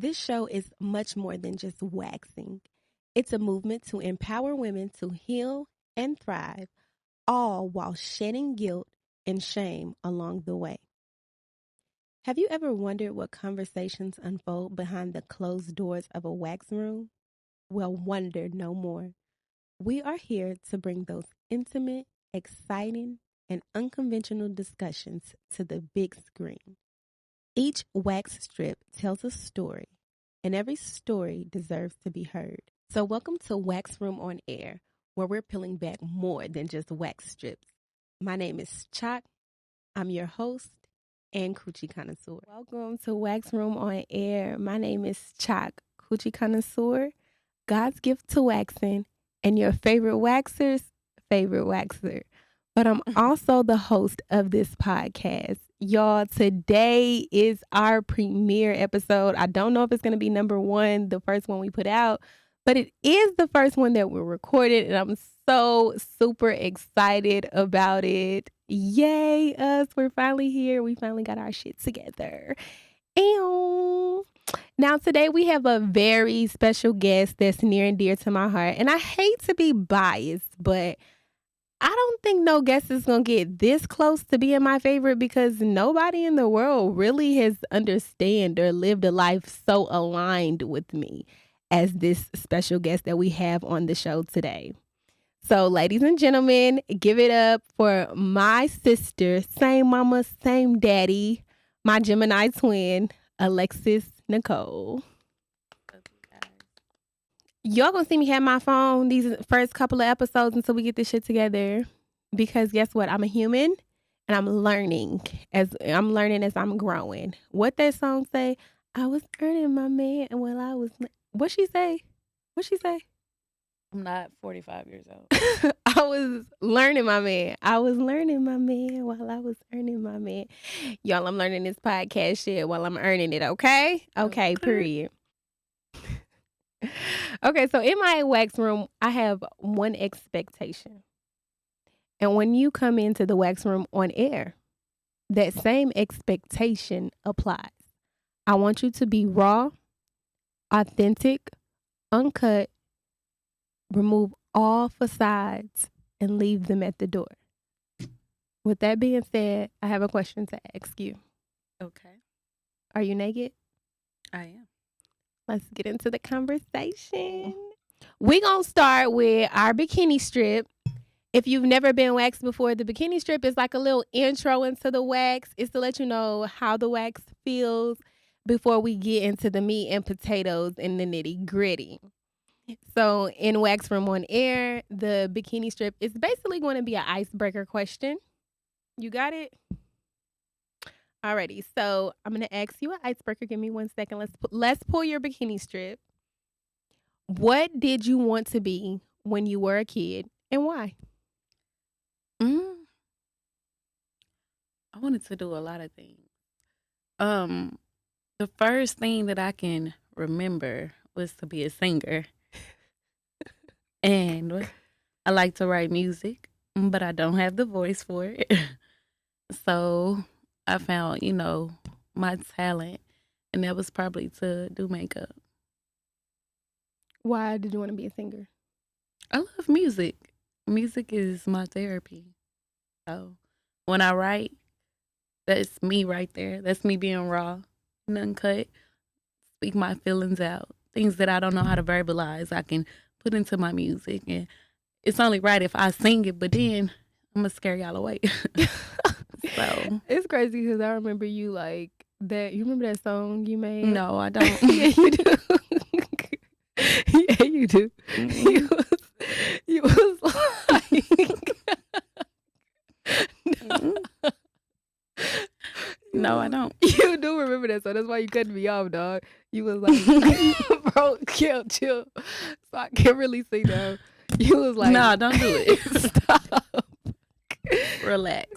This show is much more than just waxing. It's a movement to empower women to heal and thrive, all while shedding guilt and shame along the way. Have you ever wondered what conversations unfold behind the closed doors of a wax room? Well, wonder no more. We are here to bring those intimate, exciting, and unconventional discussions to the big screen. Each wax strip tells a story, and every story deserves to be heard. So welcome to Wax Room on Air, where we're peeling back more than just wax strips. My name is Choc. I'm your host and coochie connoisseur. Welcome to Wax Room on Air. My name is Choc, coochie connoisseur, God's gift to waxing, and your favorite waxer's favorite waxer. But I'm also the host of this podcast. Y'all, today is our premiere episode. I don't know if it's going to be number one, the first one we put out, but it is the first one that we recorded, and I'm so super excited about it. Yay, us. We're finally here. We finally got our shit together. Ew. Now, today we have a very special guest that's near and dear to my heart, and I hate to be biased, but I don't think no guest is going to get this close to being my favorite because nobody in the world really has understand or lived a life so aligned with me as this special guest that we have on the show today. So, ladies and gentlemen, give it up for my sister, same mama, same daddy, my Gemini twin, Alexis Nicole. Y'all gonna see me have my phone these first couple of episodes until we get this shit together. Because guess what? I'm a human and I'm learning as I'm growing. What that song say? I was earning my man while I was. What she say? I'm not 45 years old. I was learning my man. I was learning my man while I was earning my man. Y'all, I'm learning this podcast shit while I'm earning it. Okay, period. Okay, so in my wax room, I have one expectation. And when you come into the wax room on air, that same expectation applies. I want you to be raw, authentic, uncut, remove all facades, and leave them at the door. With that being said, I have a question to ask you. Okay. Are you naked? I am. Let's get into the conversation. We're going to start with our bikini strip. If you've never been waxed before, the bikini strip is like a little intro into the wax. It's to let you know how the wax feels before we get into the meat and potatoes and the nitty gritty. So in Wax Room on Air, the bikini strip is basically going to be an icebreaker question. You got it? Alrighty, so I'm going to ask you an icebreaker. Give me 1 second. Let's pull your bikini strip. What did you want to be when you were a kid and why? I wanted to do a lot of things. The first thing that I can remember was to be a singer. And I like to write music, but I don't have the voice for it. So I found, my talent, and that was probably to do makeup. Why did you want to be a singer? I love music. Music is my therapy. So when I write, that's me right there. That's me being raw and uncut. Speak my feelings out. Things that I don't know how to verbalize, I can put into my music. And it's only right if I sing it, but then I'm going to scare y'all away. So it's crazy because I remember you like that. You remember that song you made? No, I don't. Yeah, you do. Yeah, you do. You was like... No, I don't. You do remember that song. That's why you cut me off, dog. You was like, bro, chill. So I can't really see now. You was like, no, don't do it. Stop. Relax.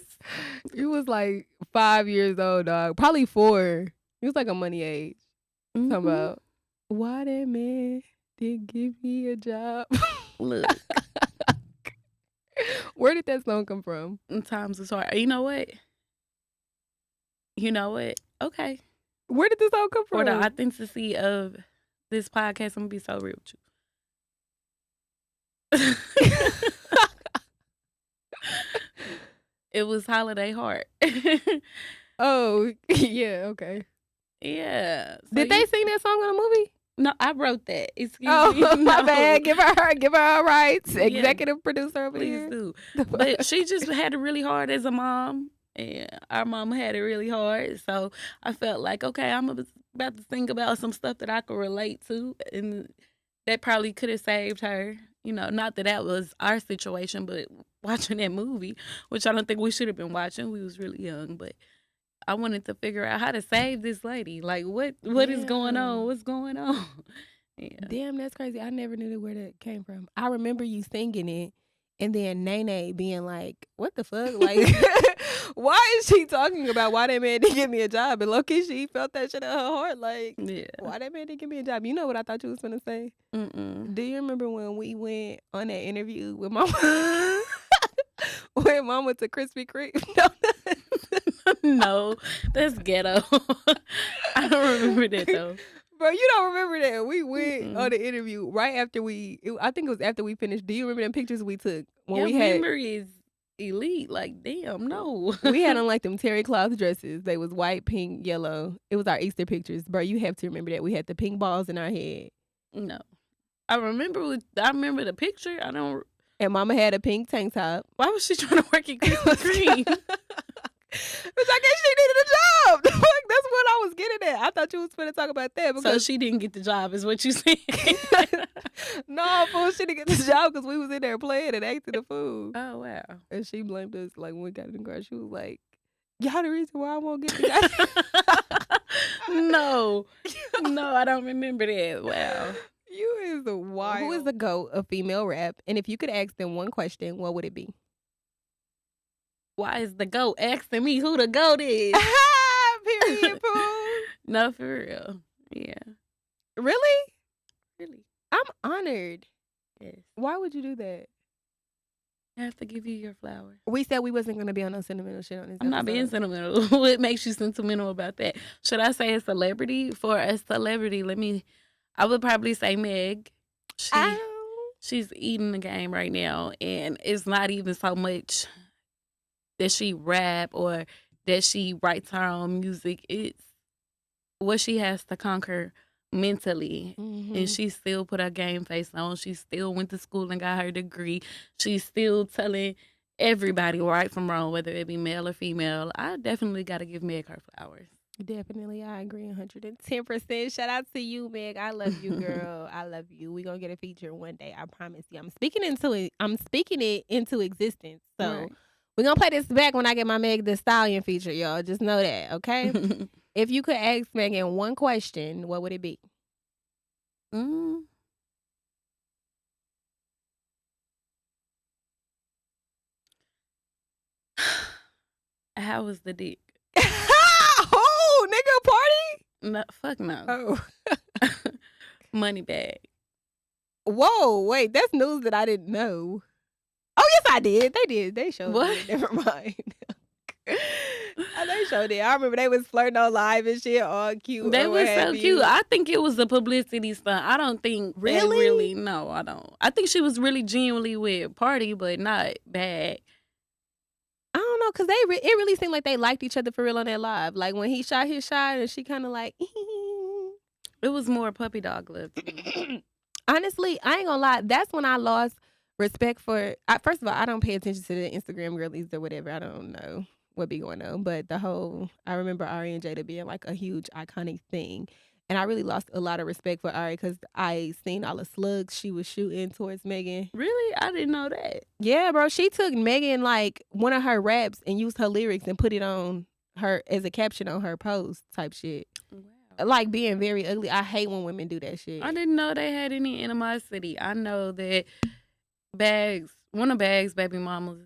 You was like 5 years old, dog. Probably 4. You was like a money age. Mm-hmm. Talking about, why that man didn't give me a job. Look. Where did that song come from? Times is hard. You know what? Okay. Where did this all come For the from? authenticity of this podcast, I'm gonna be so real with you. It was Holiday Heart. Oh, yeah, okay. Yeah. So Did they sing that song on the movie? No, I wrote that. Excuse me. Oh, No. my bad. Give her her rights. Yeah, Executive producer over please here. do. But she just had it really hard as a mom, and our mom had it really hard. So I felt like, okay, I'm about to think about some stuff that I could relate to, and that probably could have saved her. You know, not that was our situation, but watching that movie, which I don't think we should have been watching. We was really young, but I wanted to figure out how to save this lady. Like, what is going on? What's going on? Yeah. Damn, that's crazy. I never knew where that came from. I remember you singing it, and then Nene being like, "What the fuck? Like, why is she talking about why that man didn't give me a job?" And low-key, she felt that shit in her heart. Like, Yeah. why that man didn't give me a job? You know what I thought you was gonna say? Mm-mm. Do you remember when we went on that interview with Mama? When Mama went to Krispy Kreme? No, that's ghetto. I don't remember that though. Bro, you don't remember that. We went on the interview right after I think it was after we finished. Do you remember them pictures we took when Your we had memory is elite. Like, damn, no. we had on like them terry cloth dresses. They was white, pink, yellow. It was our Easter pictures. Bro, you have to remember that. We had the pink balls in our head. No. I remember the picture. I don't. And Mama had a pink tank top. Why was she trying to work at Krispy Kreme? Because I guess she needed a job. That's what I was getting at. I thought you was going to talk about that. So she didn't get the job, is what you said? No, fool, she didn't get the job because we was in there playing and acting a fool. Oh, wow. And she blamed us. Like, when we got in the car, she was like, y'all the reason why I won't get the guy. No, I don't remember that. Wow. You is the wild. Who is the GOAT of female rap? And if you could ask them one question, what would it be? Why is the GOAT asking me who the GOAT is? Period, poo. No, for real. Yeah. Really? Really. I'm honored. Yes. Why would you do that? I have to give you your flowers. We said we wasn't going to be on no sentimental shit on this I'm not being sentimental. What makes you sentimental about that? Should I say a celebrity? For a celebrity, I would probably say Meg. She's eating the game right now, and it's not even so much that she rap or that she writes her own music. It's what she has to conquer mentally. Mm-hmm. And she still put her game face on. She still went to school and got her degree. She's still telling everybody right from wrong, whether it be male or female. I definitely got to give Meg her flowers. Definitely, I agree 110%. Shout out to you, Meg. I love you, girl. I love you. We gonna get a feature one day. I promise you. I'm speaking it into existence. So Right. we're gonna play this back when I get my Meg Thee Stallion feature, y'all. Just know that, okay? If you could ask Megan one question, what would it be? How was the dick? Oh, nigga, party? No, fuck no. Oh. Money bag. Whoa, wait, that's news that I didn't know. Oh, yes, I did. They did. They showed What? it. Never mind. They showed it. I remember they was flirting on live and shit, all cute. They were so cute. I think it was a publicity stunt. I don't think Really? No, I don't. I think she was really genuinely with Party, but not bad. I don't know, because it really seemed like they liked each other for real on that live. Like, when he shot his shot and she kind of like... It was more puppy dog love to me. Honestly, I ain't gonna lie. That's when I lost respect for... first of all, I don't pay attention to the Instagram girlies or whatever. I don't know what be going on. But I remember Ari and Jada being like a huge iconic thing. And I really lost a lot of respect for Ari because I seen all the slugs she was shooting towards Megan. Really? I didn't know that. Yeah, bro. She took Megan, like, one of her raps and used her lyrics and put it on her as a caption on her post type shit. Wow. Like, being very ugly. I hate when women do that shit. I didn't know they had any animosity. I know that one of Bag's baby mamas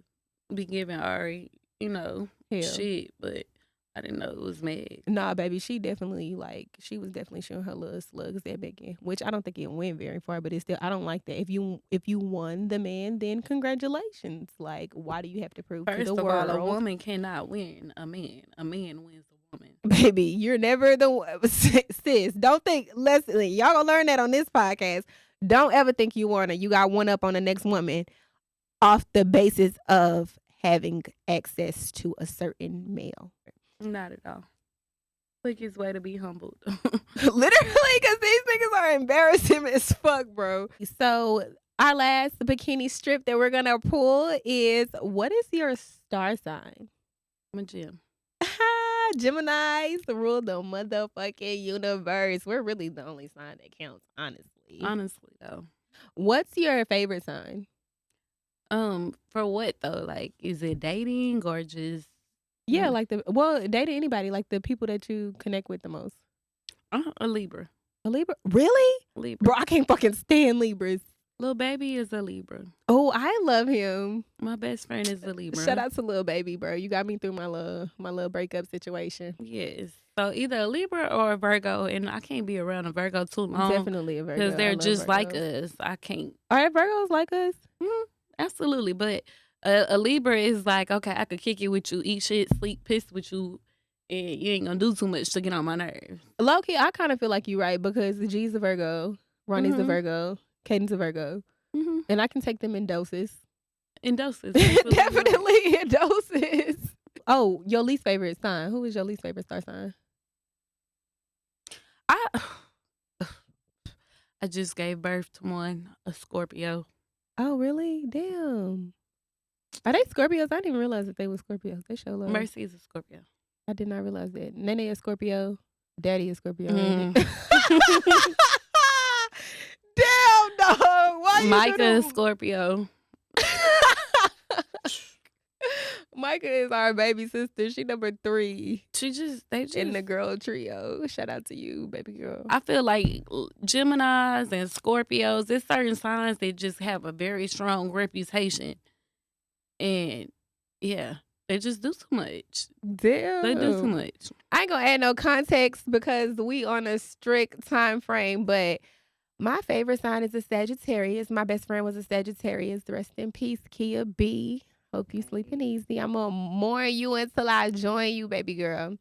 be giving Ari, shit, but I didn't know it was Meg. Nah, baby, she was definitely showing her little slugs at Megan, which I don't think it went very far, but it's still, I don't like that. If you won the man, then congratulations. Like, why do you have to prove to the world? First of all, a woman cannot win a man. A man wins a woman. Baby, you're never the one. Sis, don't think, Leslie, y'all gonna learn that on this podcast. Don't ever think you got one up on the next woman off the basis of having access to a certain male. Not at all. Quickest way to be humbled. Literally, because these niggas are embarrassing as fuck, bro. So our last bikini strip that we're gonna pull is, what is your star sign? I'm a Gem. Geminis rule the motherfucking universe. We're really the only sign that counts, honestly. Honestly, though. What's your favorite sign? For what though? Like, is it dating or just? Yeah, like dating anybody, like the people that you connect with the most. A Libra. A Libra? Really? Libra. Bro, I can't fucking stand Libras. Lil Baby is a Libra. Oh, I love him. My best friend is a Libra. Shout out to Lil Baby, bro. You got me through my little breakup situation. Yes. So either a Libra or a Virgo, and I can't be around a Virgo too long. Definitely a Virgo. Because they're just like us. I can't. Are Virgos like us? Mm-hmm. Absolutely. But a Libra is like, okay, I could kick it with you, eat shit, sleep, piss with you, and you ain't gonna do too much to get on my nerves. Low key, I kind of feel like you're right, because G's a Virgo, Ronnie's a Virgo, Caden's a Virgo, and I can take them in doses. In doses. Definitely in doses. Oh, your least favorite sign. Who is your least favorite star sign? I just gave birth to one, a Scorpio. Oh, really? Damn. Are they Scorpios? I didn't even realize that they were Scorpios. They show love. Mercy is a Scorpio. I did not realize that. Nene is Scorpio. Daddy is Scorpio. Mm. Damn, dog. Why you Micah is Scorpio. Micah is our baby sister. She number 3. They just in the girl trio. Shout out to you, baby girl. I feel like Geminis and Scorpios, there's certain signs that just have a very strong reputation. And yeah, they just do too much. Damn. They do too much. I ain't gonna add no context because we on a strict time frame, but my favorite sign is a Sagittarius. My best friend was a Sagittarius. Rest in peace, Kia B. Hope you sleeping easy. I'm gonna mourn you until I join you, baby girl.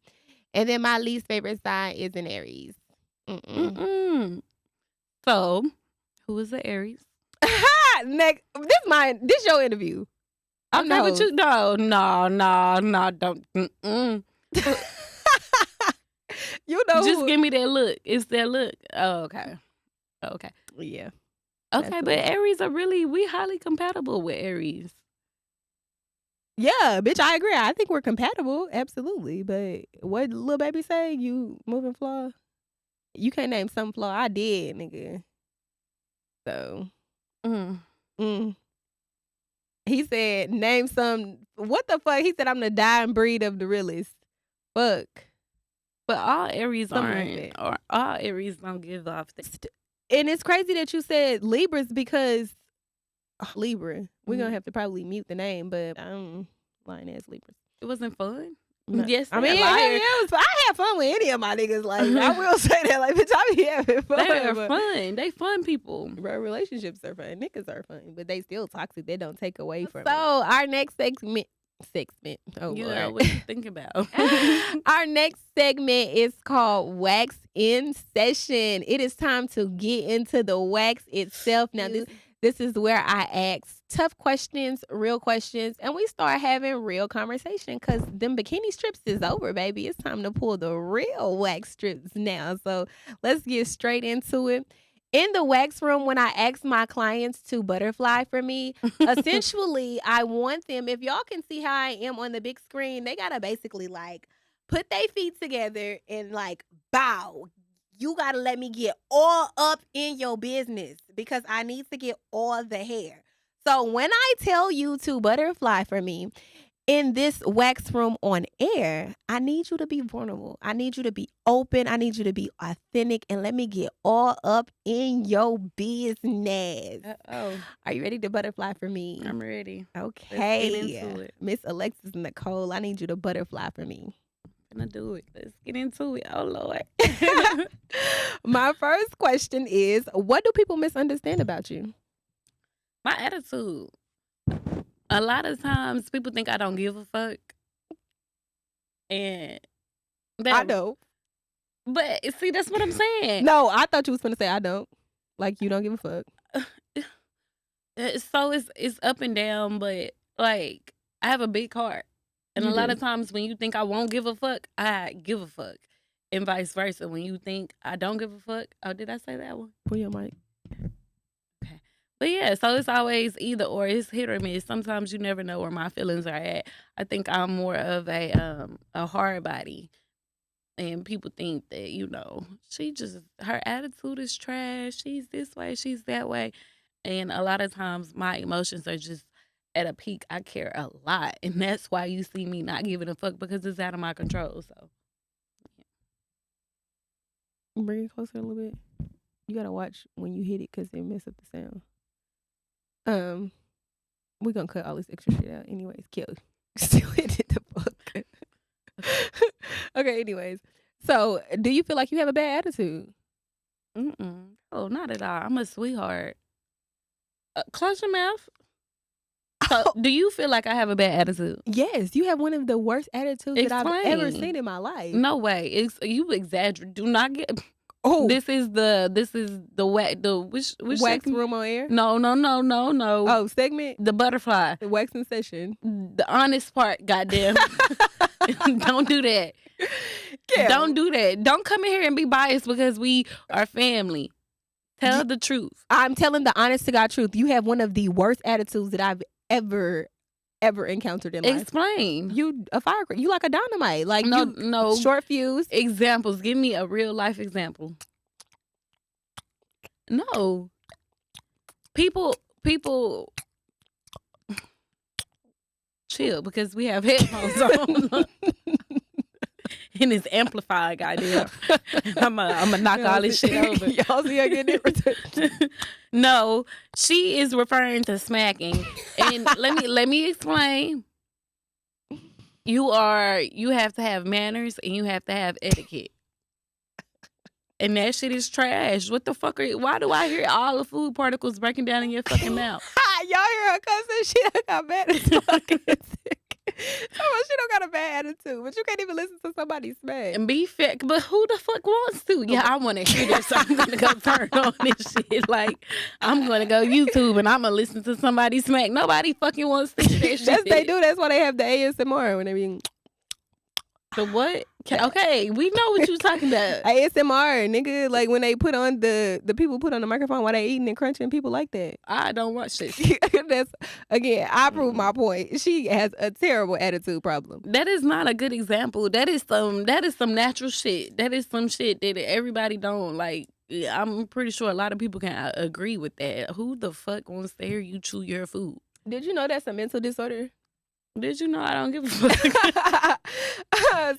And then my least favorite sign is an Aries. So, who is the Aries? Next, this your interview. Okay, but you no, don't. You know, just give me that look. It's that look. Oh, okay. Yeah. Okay, but Aries we highly compatible with Aries. Yeah, bitch, I agree. I think we're compatible, absolutely. But what Lil Baby say? You moving flaw? You can't name some flaw. I did, nigga. So, he said, name some. What the fuck? He said, I'm the dying breed of the realest. Fuck. But all Aries aren't, or all Aries don't give off that. And it's crazy that you said Libras because Libra. We're gonna have to probably mute the name, but I'm lying ass Libras. It wasn't fun. No. Yes, I mean, I had fun with any of my niggas. Like, I will say that. Like, bitch, I be having fun. They are fun. They fun people. Bro, relationships are fun. Niggas are fun, but they still toxic. They don't take away from it. So, our next segment. Oh, you Lord. know, what you think about? Our next segment is called Wax in Session. It is time to get into the wax itself. Now, this is where I ask tough questions, real questions, and we start having real conversation because them bikini strips is over, baby. It's time to pull the real wax strips now. So let's get straight into it. In the wax room, when I ask my clients to butterfly for me, essentially, I want them, if y'all can see how I am on the big screen, they got to basically like put their feet together and like bow. You got to let me get all up in your business because I need to get all the hair. So when I tell you to butterfly for me in this wax room on air, I need you to be vulnerable. I need you to be open. I need you to be authentic and let me get all up in your business. Are you ready to butterfly for me? I'm ready. Okay. Let's get into it. Miss Alexis Nicole, I need you to butterfly for me. I'm gonna do it. Let's get into it. Oh, Lord. My first question is, what do people misunderstand about you? My attitude. A lot of times people think I don't give a fuck. And I don't. But see, that's what I'm saying. No, I thought you was gonna say I don't. Like you don't give a fuck. So it's up and down, but like I have a big heart, and a lot of times when you think I won't give a fuck, I give a fuck, and vice versa. When you think I don't give a fuck, oh, did I say that one? Pull your mic. Okay, but yeah, so it's always either or. It's hit or miss. Sometimes you never know where my feelings are at. I think I'm more of a hard body. And people think that, you know, her attitude is trash. She's this way, she's that way. And a lot of times my emotions are just at a peak. I care a lot. And that's why you see me not giving a fuck, because it's out of my control. So, yeah. Bring it closer a little bit. You got to watch when you hit it because it mess up the sound. We're going to cut all this extra shit out. Anyways, kill. Still hit it the fuck. Okay, anyways. So, do you feel like you have a bad attitude? Oh, not at all. I'm a sweetheart. Close your mouth. So, do you feel like I have a bad attitude? Yes, you have one of the worst attitudes that I've ever seen in my life. No way. You exaggerate. Do not get. Oh, this is the which wax room on air? No. Oh, segment? The butterfly. The waxing session. The honest part, goddamn. Don't do that. Yeah. Don't do that. Don't come in here and be biased because we are family. Tell the truth. I'm telling the honest to God truth. You have one of the worst attitudes that I've ever encountered in life. Explain. You a firecracker. You like a dynamite. Like no short fuse. Examples. Give me a real life example. No. People chill because we have headphones on. And it's amplified, goddamn. I'm gonna knock all this shit over. Y'all see her getting it? No, she is referring to smacking. And let me explain. You have to have manners and you have to have etiquette. And that shit is trash. What the fuck why do I hear all the food particles breaking down in your fucking mouth? Y'all hear her cussing? She done got mad as fuck. She don't got a bad attitude, but you can't even listen to somebody smack. And be fair, but who the fuck wants to? Yeah, I want to hear this, so I'm going to go turn on this shit. Like, I'm going to go YouTube and I'm going to listen to somebody smack. Nobody fucking wants to hear that shit. Yes, they do. That's why they have the ASMR when they be... The what? Okay, we know what you're talking about. ASMR, nigga. Like when they put on the people put on the microphone while they eating and crunching, people like that. I don't watch this. That's again, I prove my point. She has a terrible attitude problem. That is not a good example. That is some natural shit. That is some shit that everybody don't like. I'm pretty sure a lot of people can agree with that. Who the fuck wants to hear you chew your food? Did you know that's a mental disorder? Did you know I don't give a fuck?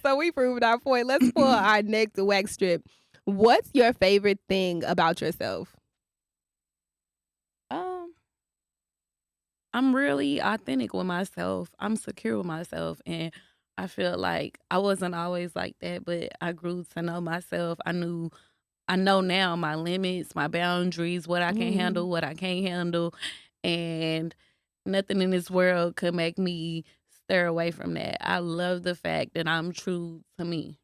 So we proved our point. Let's pull our next wax strip. What's your favorite thing about yourself? I'm really authentic with myself. I'm secure with myself. And I feel like I wasn't always like that, but I grew to know myself. I know now my limits, my boundaries, what I can handle, what I can't handle. And nothing in this world could make me stir away from that. I love the fact that I'm true to me.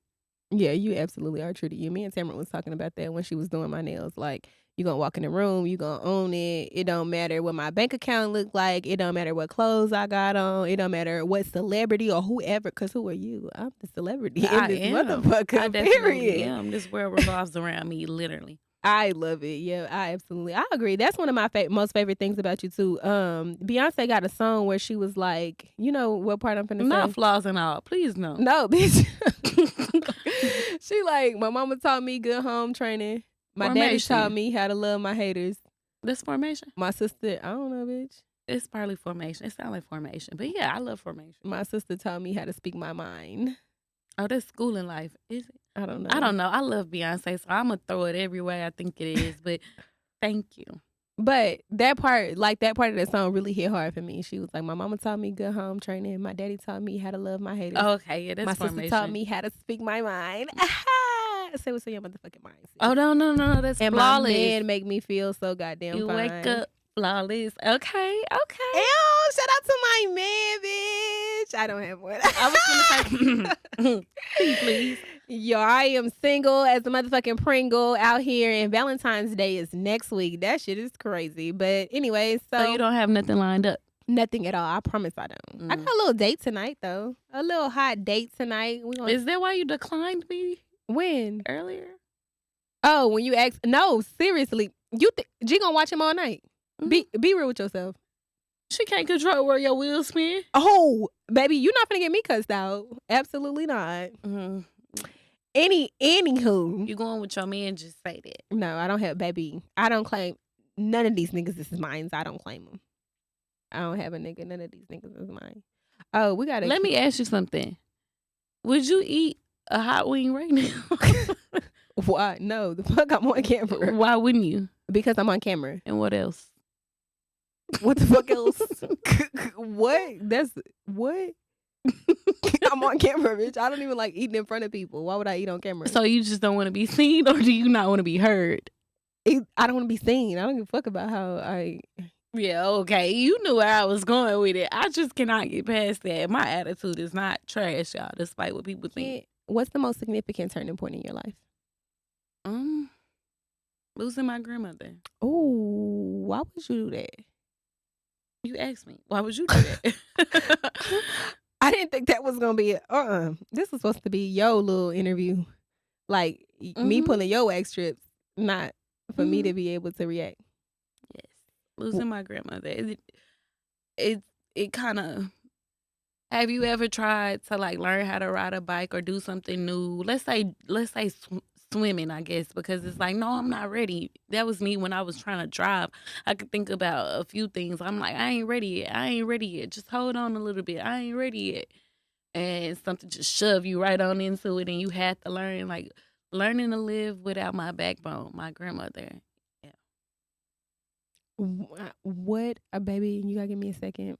Yeah, you absolutely are true to you. Me and Tamara was talking about that when she was doing my nails. Like, you gonna walk in the room, you gonna own it. It don't matter what my bank account look like. It don't matter what clothes I got on. It don't matter what celebrity or whoever. Cause who are you? I'm the celebrity in this motherfucker. I definitely am. This world revolves around me, literally. I love it. Yeah, I agree. That's one of my most favorite things about you too. Beyonce got a song where she was like, you know what part I'm finna say? Not flaws and all. Please no. No, bitch. She like, my mama taught me good home training. My daddy taught me how to love my haters. That's formation? My sister, I don't know, bitch. It's probably formation. It sounds like formation. But yeah, I love formation. My sister taught me how to speak my mind. Oh, that's school in life, is it? I don't know. I love Beyonce, so I'm going to throw it every way I think it is. But thank you. But that part of that song really hit hard for me. She was like, my mama taught me good home training. My daddy taught me how to love my haters. Oh, okay, yeah, that's my formation. My sister taught me how to speak my mind. Say what's in your motherfucking mind. Sis. Oh, no, that's and flawless. And my man make me feel so goddamn you fine. You wake up flawless. Okay. Ew, shout out to my man, bitch. I don't have one. I was going to say, please. Yo, I am single as a motherfucking Pringle out here, and Valentine's Day is next week. That shit is crazy. But anyway, So you don't have nothing lined up? Nothing at all. I promise I don't. I got a little date tonight, though. A little hot date tonight. Is that why you declined me? When? Earlier? Oh, when you asked. No, seriously. G gonna watch him all night. Be real with yourself. She can't control where your wheels spin. Oh, baby, you're not gonna get me cussed out. Absolutely not. Anywho, You going with your man? Just say that. No, I don't have, baby. I don't claim none of these niggas. This is mine. I don't claim them. I don't have a nigga. None of these niggas is mine. Oh, we gotta. Let me ask you something. Would you eat a hot wing right now? Why? No, the fuck, I'm on camera. Why wouldn't you? Because I'm on camera. And what else? What the fuck else? What? That's what? I'm on camera, bitch. I don't even like eating in front of people. Why would I eat on camera? So you just don't want to be seen, or do you not want to be heard? I don't want to be seen. I don't give a fuck about how I. Yeah, okay. You knew where I was going with it. I just cannot get past that. My attitude is not trash, y'all, despite what people think. What's the most significant turning point in your life? Losing my grandmother. Oh, why would you do that? You asked me. Why would you do that? I didn't think that was gonna be this was supposed to be your little interview. Like me pulling your wax strips, not for me to be able to react. Yes. Losing my grandmother. It kind of. Have you ever tried to like learn how to ride a bike or do something new? Let's say swimming, I guess, because it's like, no, I'm not ready. That was me when I was trying to drive. I could think about a few things. I'm like, I ain't ready yet. Just hold on a little bit. I ain't ready yet. And something just shove you right on into it, and you had to learn, like learning to live without my backbone, my grandmother. Yeah. What a baby, you gotta give me a second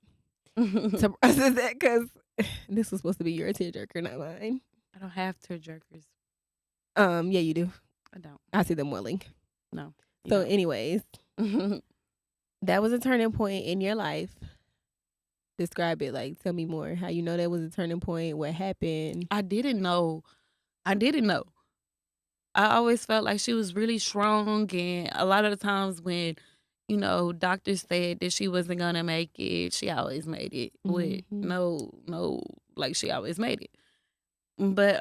to process that, because this was supposed to be your tearjerker, not mine. I don't have tearjerkers. Yeah, you do. I don't. I see them welling. No. So, anyways, that was a turning point in your life. Describe it. Like, tell me more. How you know that was a turning point? What happened? I didn't know. I always felt like she was really strong, and a lot of the times when, you know, doctors said that she wasn't gonna make it, she always made it. With like she always made it. But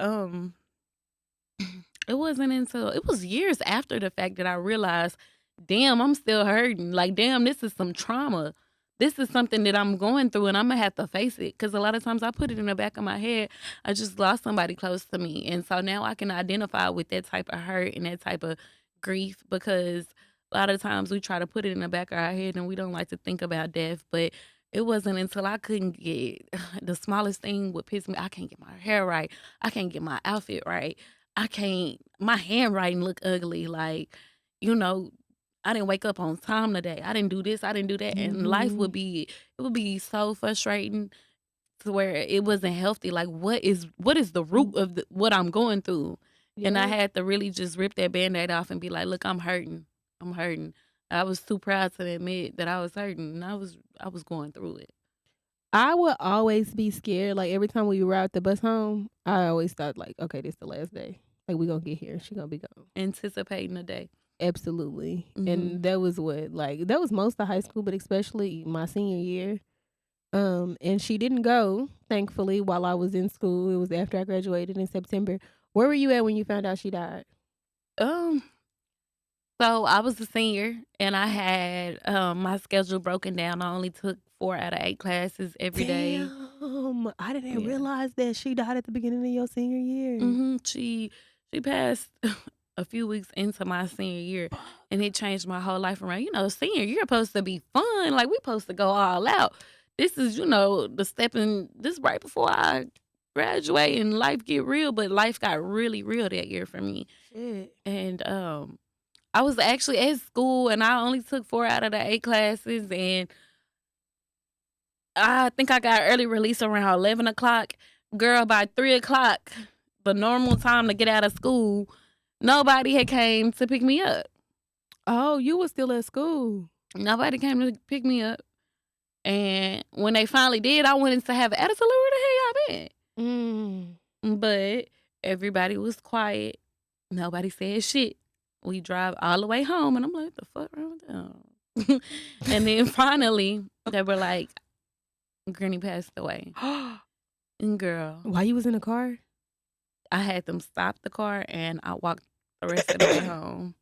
it wasn't until it was years after the fact that I realized, damn, I'm still hurting. Like, damn, this is some trauma. This is something that I'm going through, and I'm going to have to face it. Because a lot of times I put it in the back of my head. I just lost somebody close to me. And so now I can identify with that type of hurt and that type of grief, because a lot of times we try to put it in the back of our head and we don't like to think about death. But it wasn't until I couldn't get the smallest thing would piss me. I can't get my hair right. I can't get my outfit right. My handwriting look ugly. Like, you know, I didn't wake up on time today. I didn't do this. I didn't do that. And life would be so frustrating to where it wasn't healthy. Like, what is the root of what I'm going through? Yeah. And I had to really just rip that Band-Aid off and be like, look, I'm hurting. I was too proud to admit that I was hurting, and I was going through it. I would always be scared. Like, every time we ride the bus home, I always thought, like, okay, this is the last day. Like, we gonna get here. She gonna be gone. Anticipating the day. Absolutely. And that was that was most of high school, but especially my senior year. And she didn't go, thankfully, while I was in school. It was after I graduated in September. Where were you at when you found out she died? So I was a senior, and I had my schedule broken down. I only took 4 out of 8 classes every day. I didn't realize that she died at the beginning of your senior year. She passed a few weeks into my senior year, and it changed my whole life around. You know, senior year supposed to be fun. Like, we supposed to go all out. This is, you know, this right before I graduate and life get real, but life got really real that year for me. Shit. And I was actually at school, and I only took 4 out of the 8 classes, and I think I got early release around 11 o'clock. Girl, by 3 o'clock, the normal time to get out of school, nobody had came to pick me up. Oh, you were still at school. Nobody came to pick me up. And when they finally did, I went in to have an attitude. Like, where the hell y'all been? But Everybody was quiet. Nobody said shit. We drive all the way home, and I'm like, the fuck wrong with them? And then finally, they were like, Granny passed away. And girl, While you was in the car? I had them stop the car, and I walked the rest of the way home.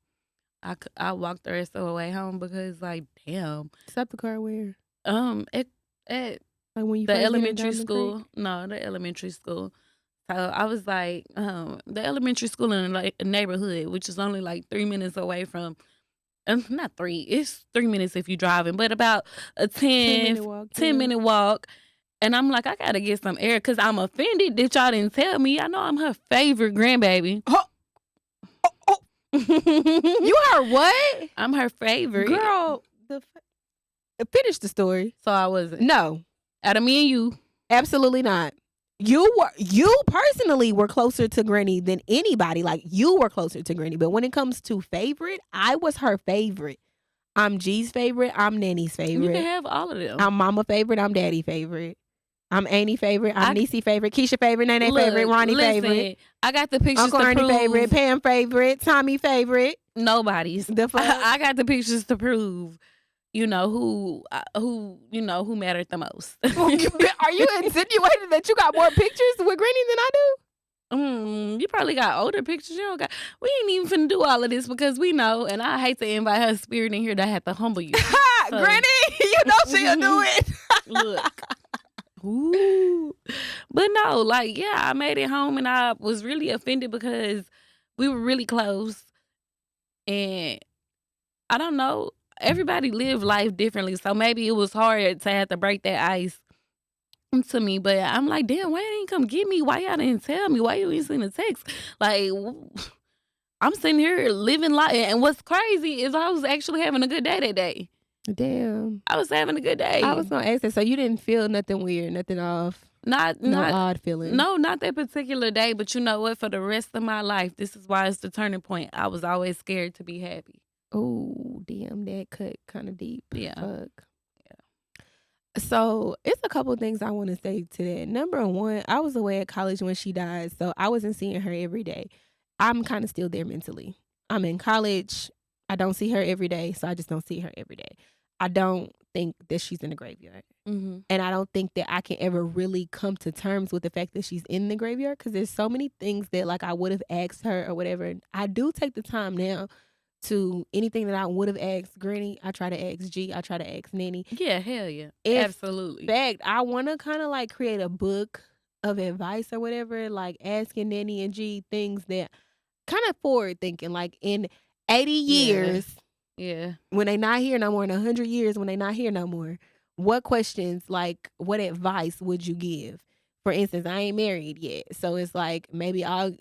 I walked the rest of the way home because, like, damn. Stop the car where? At Like when you the first elementary down the school. creek? No, the elementary school. So I was like, the elementary school in like a neighborhood, which is only like 3 minutes away from, not 3, it's 3 minutes if you're driving, but about a 10 minute walk. And I'm like, I got to get some air because I'm offended that y'all didn't tell me. I know I'm her favorite grandbaby. You heard what? I'm her favorite. Girl, finish the story. So I wasn't. No. Out of me and you. Absolutely not. You personally were closer to Granny than anybody. Like, you were closer to Granny. But when it comes to favorite, I was her favorite. I'm G's favorite. I'm Nanny's favorite. You can have all of them. I'm Mama favorite. I'm Daddy favorite. I'm Annie favorite. I'm Niecy favorite. Keisha favorite. Nene favorite. Ronnie favorite. I got the pictures Uncle to Ernie prove. favorite. Pam favorite. Tommy favorite. Nobody's. I got the pictures to prove. You know who mattered the most. Are you insinuating that you got more pictures with Granny than I do? You probably got older pictures. You don't got. We ain't even finna do all of this because we know, and I hate to invite her spirit in here that I have to humble you. So, Granny, you know she'll do it. Look. Ooh. But no, like, yeah, I made it home and I was really offended because we were really close. And I don't know, everybody live life differently. So maybe it was hard to have to break that ice to me. But I'm like, damn, why you didn't come get me? Why y'all didn't tell me? Why you ain't send a text? Like, I'm sitting here living life. And what's crazy is I was actually having a good day that day. Damn. I was having a good day. I was going to ask that. So you didn't feel nothing weird, nothing off? No odd feeling? No, not that particular day. But you know what? For the rest of my life, this is why it's the turning point. I was always scared to be happy. Oh, damn. That cut kind of deep. Yeah. Fuck. Yeah. So it's a couple things I want to say to that. Number one, I was away at college when she died. So I wasn't seeing her every day. I'm kind of still there mentally. I'm in college. I don't see her every day, so I just don't see her every day. I don't think that she's in the graveyard. Mm-hmm. And I don't think that I can ever really come to terms with the fact that she's in the graveyard because there's so many things that like I would have asked her or whatever. I do take the time now to anything that I would have asked Granny, I try to ask G, I try to ask Nanny. Yeah, hell yeah. Absolutely. In fact, I want to kind of like create a book of advice or whatever, like asking Nanny and G things that kind of forward thinking, like in 80 years, yeah, when they not here no more, in 100 years when they not here no more, what questions, like what advice would you give? For instance, I ain't married yet, so it's like maybe I'll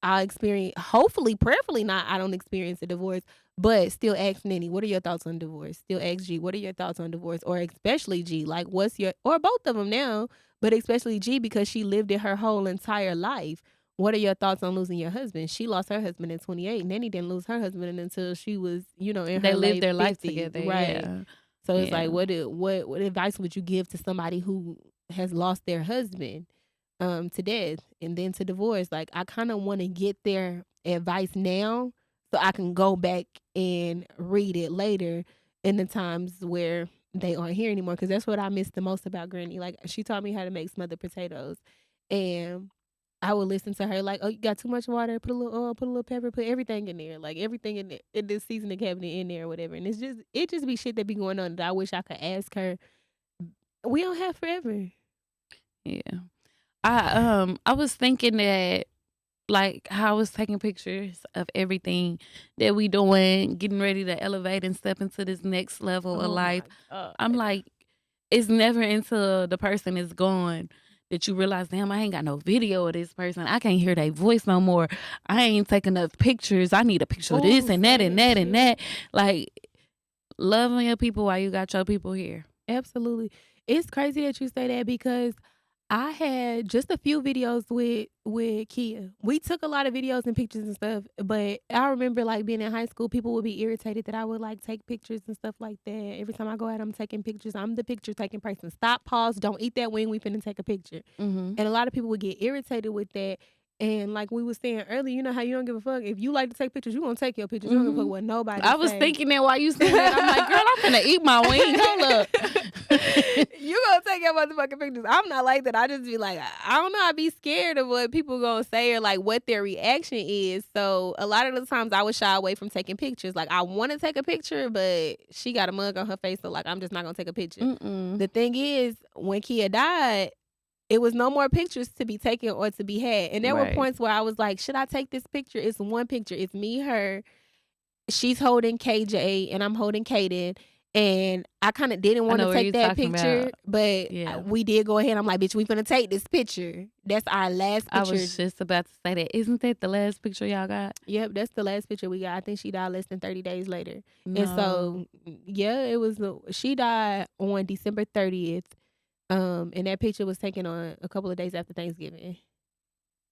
experience, hopefully, prayerfully not, I don't experience a divorce, but still ask Nanny, what are your thoughts on divorce? Still ask G, what are your thoughts on divorce? Or especially G, like what's your, or both of them now, but especially G because she lived it her whole entire life. What are your thoughts on losing your husband? She lost her husband at 28. Nanny didn't lose her husband until she was, in her they lived late their 50s, life together, right? Yeah. So it's like, what advice would you give to somebody who has lost their husband to death and then to divorce? Like, I kind of want to get their advice now so I can go back and read it later in the times where they aren't here anymore. Because that's what I miss the most about Granny. Like, she taught me how to make smothered potatoes, and I would listen to her like, oh, you got too much water, put a little oil, put a little pepper, put everything in there. Like everything in this seasoning cabinet in there or whatever. And it just be shit that be going on that I wish I could ask her. We don't have forever. Yeah. I was thinking that like how I was taking pictures of everything that we doing, getting ready to elevate and step into this next level of life. I'm like, it's never until the person is gone that you realize, damn, I ain't got no video of this person. I can't hear their voice no more. I ain't taking enough pictures. I need a picture of this and that and that and that. Like, loving your people while you got your people here. Absolutely. It's crazy that you say that because I had just a few videos with Kia. We took a lot of videos and pictures and stuff, but I remember like being in high school, people would be irritated that I would like take pictures and stuff like that. Every time I go out, I'm taking pictures. I'm the picture taking person. Stop, pause, don't eat that wing. We finna take a picture. Mm-hmm. And a lot of people would get irritated with that. And like we was saying earlier, you know how you don't give a fuck. If you like to take pictures, you gonna take your pictures. You don't give a fuck what nobody I was say. thinking that while you said that. I'm like, girl, I'm gonna eat my wing. Hold up. You gonna take your motherfucking pictures. I'm not like that. I just be like, I don't know. I be scared of what people gonna say or like what their reaction is. So a lot of the times I would shy away from taking pictures. Like I want to take a picture, but she got a mug on her face, so like I'm just not gonna take a picture. The thing is, when Kia died, it was no more pictures to be taken or to be had. And there were points where I was like, should I take this picture? It's one picture. It's me, her. She's holding KJ and I'm holding Kaden. And I kind of didn't want to take that picture, but we did go ahead. I'm like, bitch, we finna take this picture. That's our last picture. I was just about to say that. Isn't that the last picture y'all got? Yep, that's the last picture we got. I think she died less than 30 days later. No. And so, yeah, it was, she died on December 30th. And that picture was taken on a couple of days after Thanksgiving.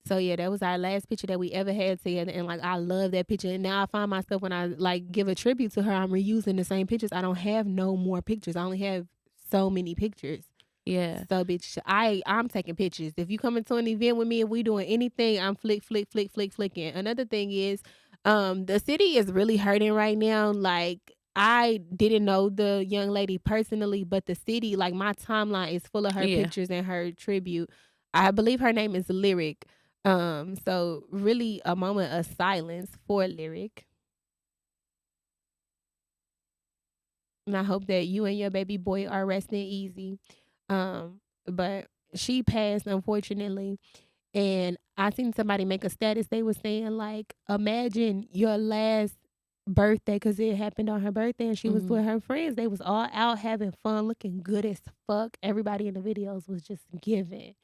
So yeah, that was our last picture that we ever had together, and like I love that picture. And now I find myself when I like give a tribute to her, I'm reusing the same pictures. I don't have no more pictures. I only have so many pictures. Yeah. So bitch, I'm taking pictures. If you come into an event with me, if we doing anything, I'm flicking. Another thing is, the city is really hurting right now. Like I didn't know the young lady personally, but the city, like my timeline is full of her pictures and her tribute. I believe her name is Lyric. So really a moment of silence for Lyric. And I hope that you and your baby boy are resting easy. But she passed, unfortunately. And I seen somebody make a status. They were saying, like, imagine your last birthday, because it happened on her birthday and she was with her friends. They was all out having fun, looking good as fuck. Everybody in the videos was just giving.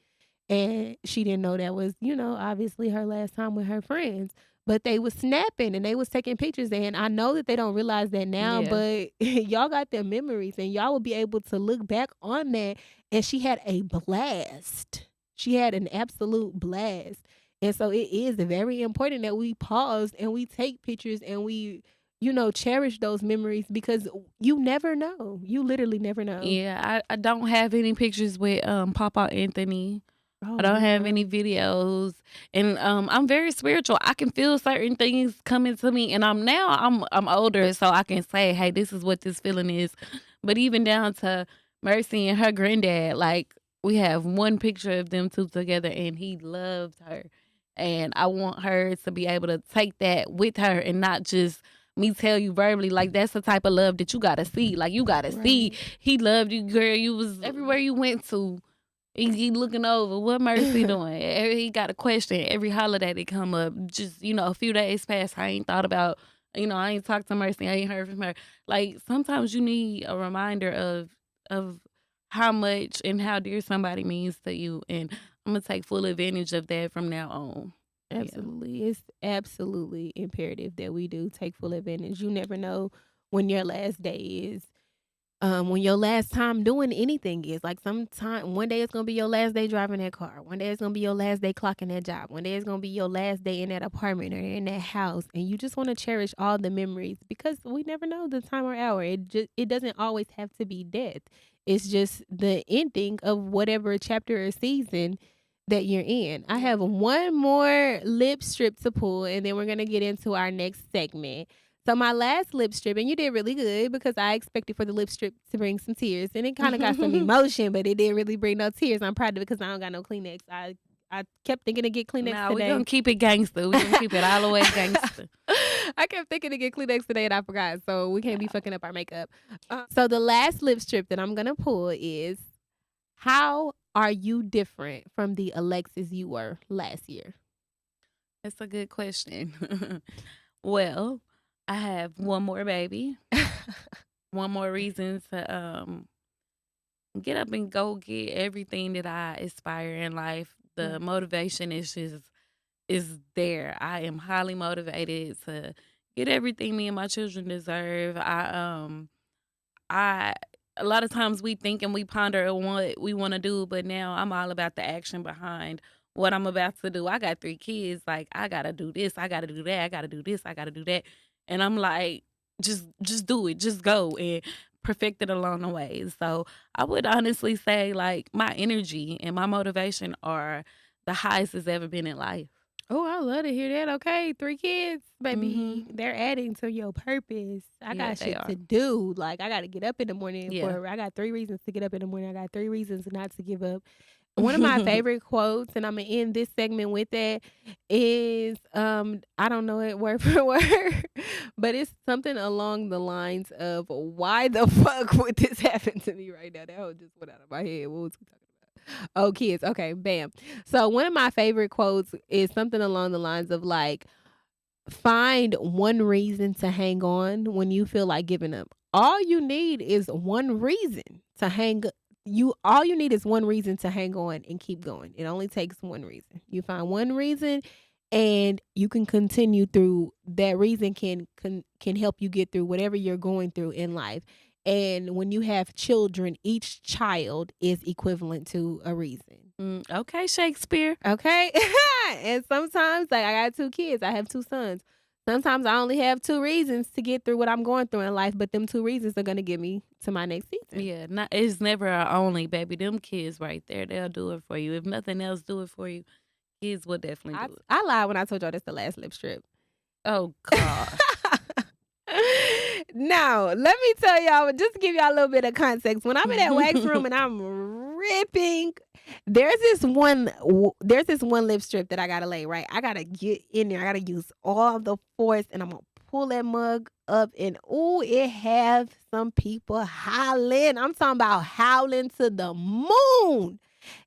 And she didn't know that was, you know, obviously her last time with her friends. But they was snapping and they was taking pictures. And I know that they don't realize that now, but y'all got their memories and y'all will be able to look back on that. And she had a blast. She had an absolute blast. And so it is very important that we pause and we take pictures and we, you know, cherish those memories, because you never know. You literally never know. Yeah, I don't have any pictures with Papa Anthony. I don't have any videos, and I'm very spiritual. I can feel certain things coming to me, and I'm older, so I can say, hey, this is what this feeling is. But even down to Mercy and her granddad, like we have one picture of them two together, and he loved her, and I want her to be able to take that with her and not just me tell you verbally. Like that's the type of love that you gotta see. Like you gotta see he loved you, girl. You was everywhere you went to. He looking over what Mercy doing. He got a question every holiday that come up. Just, you know, a few days past, I ain't thought about, you know, I ain't talked to Mercy. I ain't heard from her. Like sometimes you need a reminder of how much and how dear somebody means to you. And I'm gonna take full advantage of that from now on. Absolutely. Yeah. It's absolutely imperative that we do take full advantage. You never know when your last day is. When your last time doing anything is. Like sometime one day it's gonna be your last day driving that car. One day it's gonna be your last day clocking that job. One day it's gonna be your last day in that apartment or in that house. And you just want to cherish all the memories, because we never know the time or hour. It doesn't always have to be death. It's just the ending of whatever chapter or season that you're in. I have one more lip strip to pull, and then we're gonna get into our next segment. So my last lip strip, and you did really good, because I expected for the lip strip to bring some tears, and it kind of got some emotion, but it didn't really bring no tears. I'm proud of it because I don't got no Kleenex. I kept thinking to get Kleenex today. We're going to keep it gangster. We're going to keep it all the way gangster. I kept thinking to get Kleenex today and I forgot, so we can't be fucking up our makeup. So the last lip strip that I'm going to pull is, how are you different from the Alexis you were last year? That's a good question. Well, I have one more baby. One more reason to get up and go get everything that I aspire in life. The motivation is there. I am highly motivated to get everything me and my children deserve. I a lot of times we think and we ponder on what we want to do, but now I'm all about the action behind what I'm about to do. I got 3 kids. Like, I got to do this. I got to do that. I got to do this. I got to do that. And I'm like, just do it. Just go and perfect it along the way. So I would honestly say, like, my energy and my motivation are the highest it's ever been in life. Oh, I love to hear that. Okay, 3 kids, baby. Mhm. They're adding to your purpose. I Yeah, got they shit are. to do. Like, I got to get up in the morning Yeah. I got 3 reasons to get up in the morning. I got 3 reasons not to give up. One of my favorite quotes, and I'm gonna end this segment with that, is I don't know it word for word, but it's something along the lines of why the fuck would this happen to me right now? That was just went out of my head. What was we talking about? Oh, kids. Okay, bam. So one of my favorite quotes is something along the lines of like, find one reason to hang on when you feel like giving up. All you need is one reason to hang all you need is one reason to hang on and keep going. It only takes one reason. You find one reason and you can continue through that reason can help you get through whatever you're going through in life. And when you have children, each child is equivalent to a reason. Okay, Shakespeare. Okay. And sometimes, like, I got 2 kids. I have 2 sons. Sometimes I only have 2 reasons to get through what I'm going through in life, but them 2 reasons are gonna get me to my next season. Yeah, it's never our only, baby. Them kids right there, they'll do it for you. If nothing else, do it for you. Kids will definitely do it. I lied when I told y'all this the last lip strip. Oh God. Now, let me tell y'all, just to give y'all a little bit of context. When I'm in that wax room and I'm ripping, there's this one lip strip that I gotta lay, right? I gotta get in there. I gotta use all the force, and I'm gonna pull that mug up, and ooh, it have some people howling. I'm talking about howling to the moon.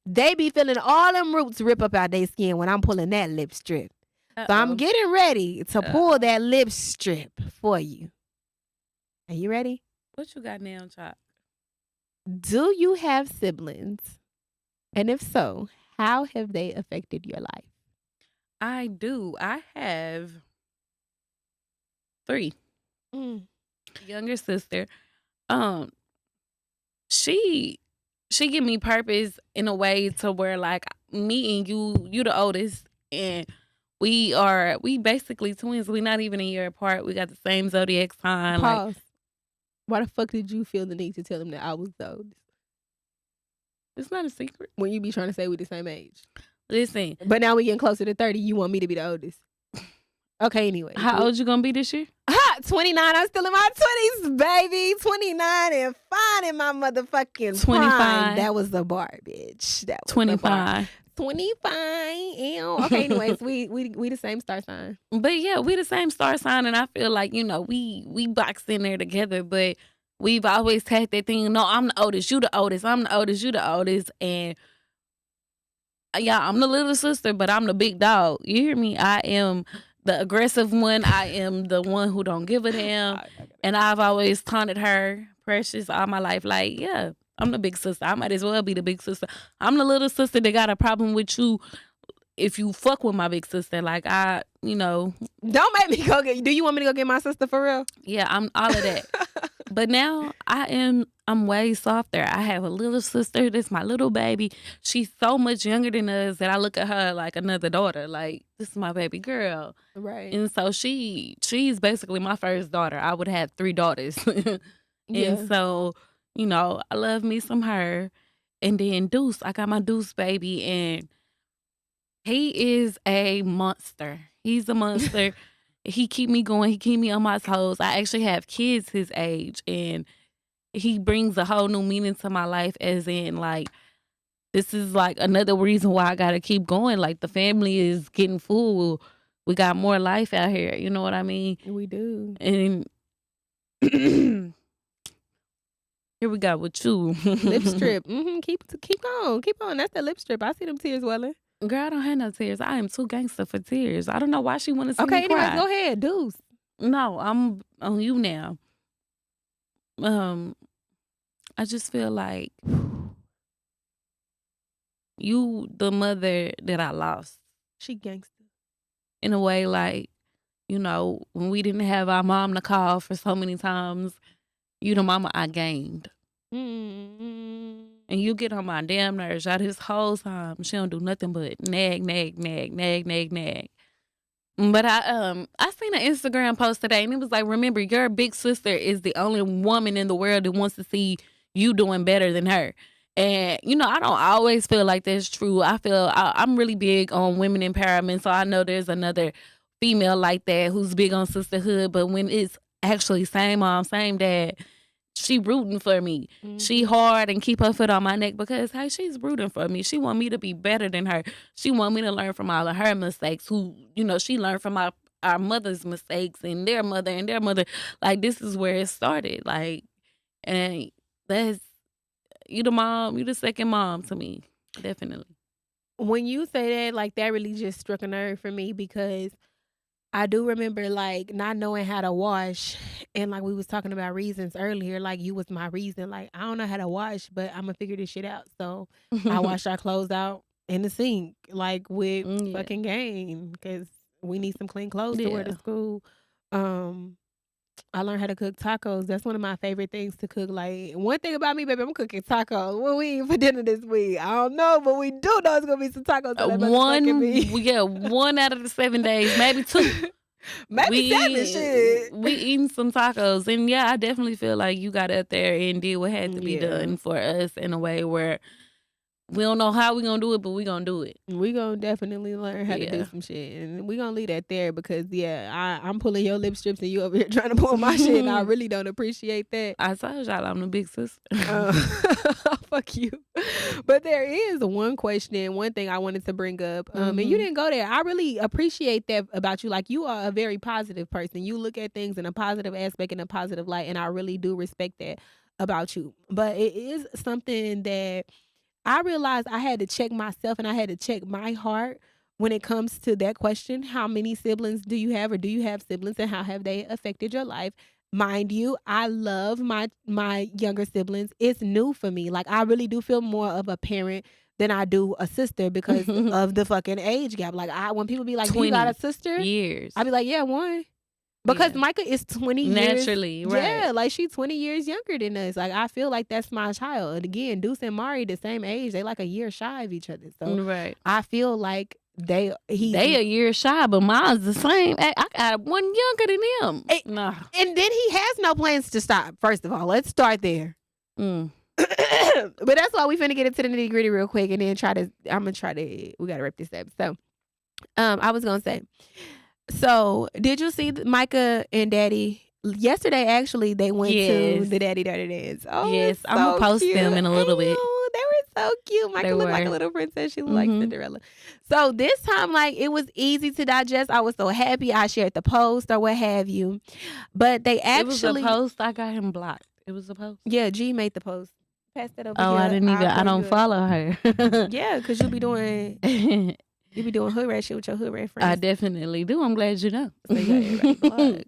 They be feeling all them roots rip up out their skin when I'm pulling that lip strip. So I'm getting ready to pull that lip strip for you. Are you ready? What you got now, Choc? Do you have siblings? And if so, how have they affected your life? I do. I have 3. Younger sister. She give me purpose in a way to where, like, me and you the oldest, and we basically twins. We not even a year apart. We got the same zodiac sign. Pause. Why the fuck did you feel the need to tell them that I was the oldest? It's not a secret. When you be trying to say we the same age. Listen. But now we getting closer to 30, you want me to be the oldest. Okay, anyway. How old you gonna be this year? 29. I'm still in my 20s, baby. 29 and fine in my motherfucking 25. prime. That was the bar, bitch. That was 25. 25. Ew. Okay, anyways, we the same star sign. But yeah, we the same star sign, and I feel like, you know, we box in there together, but we've always had that thing, no, I'm the oldest, you the oldest, I'm the oldest, you the oldest, and yeah, I'm the little sister, but I'm the big dog. You hear me? I am the aggressive one. I am the one who don't give a damn. And I've always taunted her, Precious, all my life. Like, yeah, I'm the big sister. I might as well be the big sister. I'm the little sister that got a problem with you if you fuck with my big sister. Like, you know. Don't make me go do you want me to go get my sister for real? Yeah, I'm all of that. But now I'm way softer. I have a little sister. That's my little baby. She's so much younger than us that I look at her like another daughter. Like, this is my baby girl. Right. And so she's basically my first daughter. I would have 3 daughters. And so, you know, I love me some her. And then Deuce, I got my Deuce baby, and he is a monster. He's a monster. He keep me going. He keep me on my toes. I actually have kids his age, and he brings a whole new meaning to my life, as in, like, this is like another reason why I gotta keep going. Like, the family is getting full. We got more life out here. You know what I mean? We do. And here we go with you. Lip strip. Keep on. That's the lip strip. I see them tears welling. Girl, I don't have no tears. I am too gangster for tears. I don't know why she want to see okay, me cry. anyways, go ahead, Deuce. No, I'm on you now. I just feel like you the mother that I lost. She gangster. In a way, like, you know, when we didn't have our mom to call for so many times, you the mama I gained. Mm. And you get on my damn nerves. Y'all, this whole time, she don't do nothing but nag, nag, nag, nag, nag, nag. But I seen an Instagram post today, and it was like, remember, your big sister is the only woman in the world that wants to see you doing better than her. And you know, I don't always feel like that's true. I'm really big on women empowerment, so I know there's another female like that who's big on sisterhood. But when it's actually same mom, same dad, she rooting for me. She hard and keep her foot on my neck because, hey, she's rooting for me. She want me to be better than her. She want me to learn from all of her mistakes. Who, you know, she learned from our mother's mistakes and their mother and their mother. Like, this is where it started. Like, and that's, you the mom, you the second mom to me. Definitely. When you say that, like, that really just struck a nerve for me because I do remember, like, not knowing how to wash, and, like, we was talking about reasons earlier, like, you was my reason, like, I don't know how to wash, but Imma figure this shit out, so I wash our clothes out in the sink, like, with Yeah. fucking game, because we need some clean clothes to wear to Yeah. school. I learned how to cook tacos. That's one of my favorite things to cook. Like, one thing about me, baby, I'm cooking tacos. What we eat for dinner this week? I don't know, but we do know it's gonna be some tacos on that motherfucking meat. Yeah, 1 out of the 7 days, maybe 2. Maybe 7 shit. We eating some tacos, and yeah, I definitely feel like you got up there and did what had to be Yeah. done for us in a way where we don't know how we gonna do it, but we gonna do it. We gonna definitely learn how to do Yeah. some shit, and we gonna leave that there because I'm pulling your lip strips and you over here trying to pull my shit, and I really don't appreciate that. I told y'all I'm the big sister. Fuck you. But there is one question, one thing I wanted to bring up, and you didn't go there. I really appreciate that about you. Like, you are a very positive person. You look at things in a positive aspect, in a positive light, and I really do respect that about you. But it is something that I realized I had to check myself and I had to check my heart when it comes to that question. How many siblings do you have, or do you have siblings, and how have they affected your life? Mind you, I love my younger siblings. It's new for me. Like, I really do feel more of a parent than I do a sister because of the fucking age gap. Like, when people be like, "Do you got a 20 sister?" years. I be like, "Yeah, one." Because Yeah. Micah is 20 years. Naturally, right. Yeah, like, she's 20 years younger than us. Like, I feel like that's my child. And again, Deuce and Mari, the same age. They like a year shy of each other. So Right. I feel like They a year shy, but mine's the same. I got one younger than him. Nah. And then he has no plans to stop. First of all, let's start there. But that's why we finna get into the nitty gritty real quick, and then we gotta wrap this up. So, I was gonna say, so did you see Micah and Daddy yesterday? Actually, they went to the Daddy Dirty Dance. Oh, yes, so I'm gonna post cute. them in a little bit. They were so cute. Micah looked like a little princess. She looked like Cinderella. So this time, like, it was easy to digest. I was so happy. I shared the post or what have you. But they actually, it was a post. I got him blocked. It was a post. Yeah, G made the post. Pass that over here. Oh, I didn't even. I don't follow her. Yeah, because you be doing hood rat shit with your hood rat friends. I definitely do. I'm glad you know. So you got everybody blocked.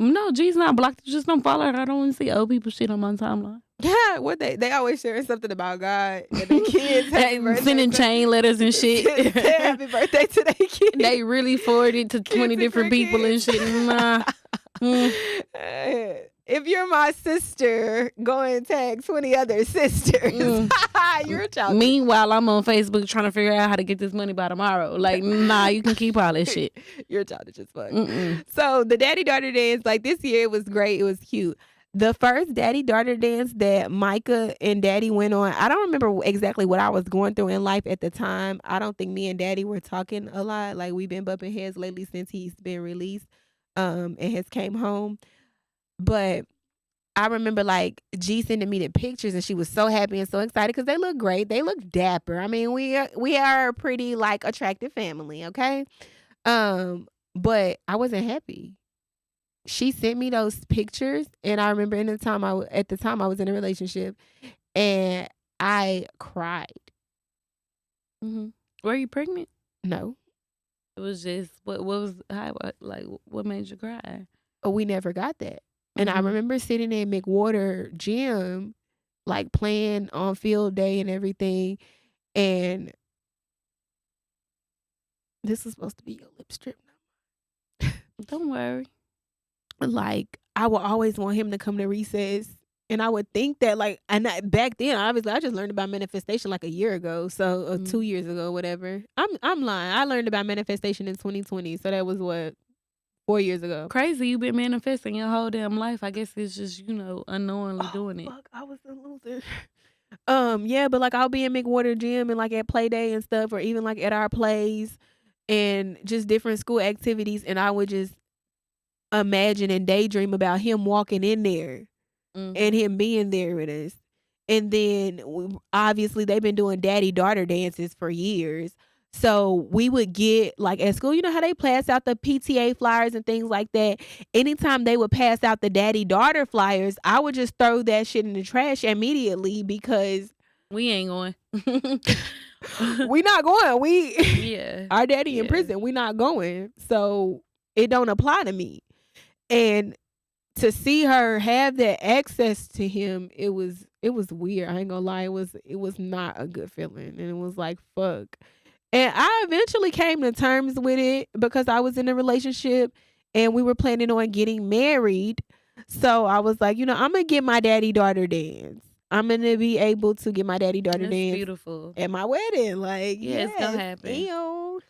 No, G's not blocked. Just don't follow her. I don't want to see old people shit on my timeline. Yeah, what they always sharing something about God and the kids. Happy birthday, sending chain letters and shit. Happy birthday to their kids. They really forwarded to 20 different people and shit. Nah. If you're my sister, go and tag 20 other sisters. You're a child. Meanwhile, I'm on Facebook trying to figure out how to get this money by tomorrow. Like, nah, you can keep all this shit. You're childish as fuck. So the Daddy Daughter Dance, like, this year, it was great. It was cute. The first Daddy Daughter Dance that Micah and Daddy went on, I don't remember exactly what I was going through in life at the time. I don't think me and Daddy were talking a lot. Like, we've been bumping heads lately since he's been released and has came home. But I remember, like, G sending me the pictures, and she was so happy and so excited because they look great. They look dapper. I mean, we are a pretty, like, attractive family, okay? But I wasn't happy. She sent me those pictures, and I remember at the time I was in a relationship, and I cried. Were you pregnant? No. It was just what made you cry? We never got that. And I remember sitting in McWater gym, like, playing on field day and everything, and this is supposed to be your lip strip. Don't worry. Like, I will always want him to come to recess And I would think that, like, and back then, obviously, I just learned about manifestation like a year ago, so or 2 years ago, whatever. I'm lying. I learned about manifestation in 2020, so that was what 4 years ago. Crazy, you been manifesting your whole damn life. I guess it's just unknowingly doing it. Fuck, I was a loser. Yeah, but like I'll be in McWater Gym and like at play day and stuff, or even like at our plays and just different school activities, and I would just imagine and daydream about him walking in there and him being there with us. And then obviously they've been doing daddy-daughter dances for years. So we would get like at school, you know how they pass out the PTA flyers and things like that. Anytime they would pass out the daddy-daughter flyers, I would just throw that shit in the trash immediately because we ain't going. We not going. Yeah. Our daddy in prison. We not going. So it don't apply to me. And to see her have that access to him, it was weird. I ain't gonna lie, it was not a good feeling, and it was like fuck. And I eventually came to terms with it because I was in a relationship and we were planning on getting married. So I was like, I'm gonna get my daddy-daughter dance. I'm gonna be able to get my daddy-daughter dance beautiful at my wedding. Like, it's gonna happen. Ew.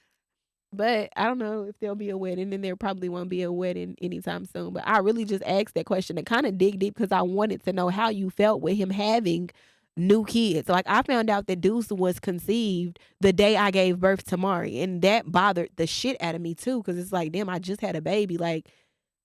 But I don't know if there'll be a wedding, and there probably won't be a wedding anytime soon. But I really just asked that question to kind of dig deep because I wanted to know how you felt with him having new kids. Like, I found out that Deuce was conceived the day I gave birth to Mari, and that bothered the shit out of me too because it's like, damn, I just had a baby. Like,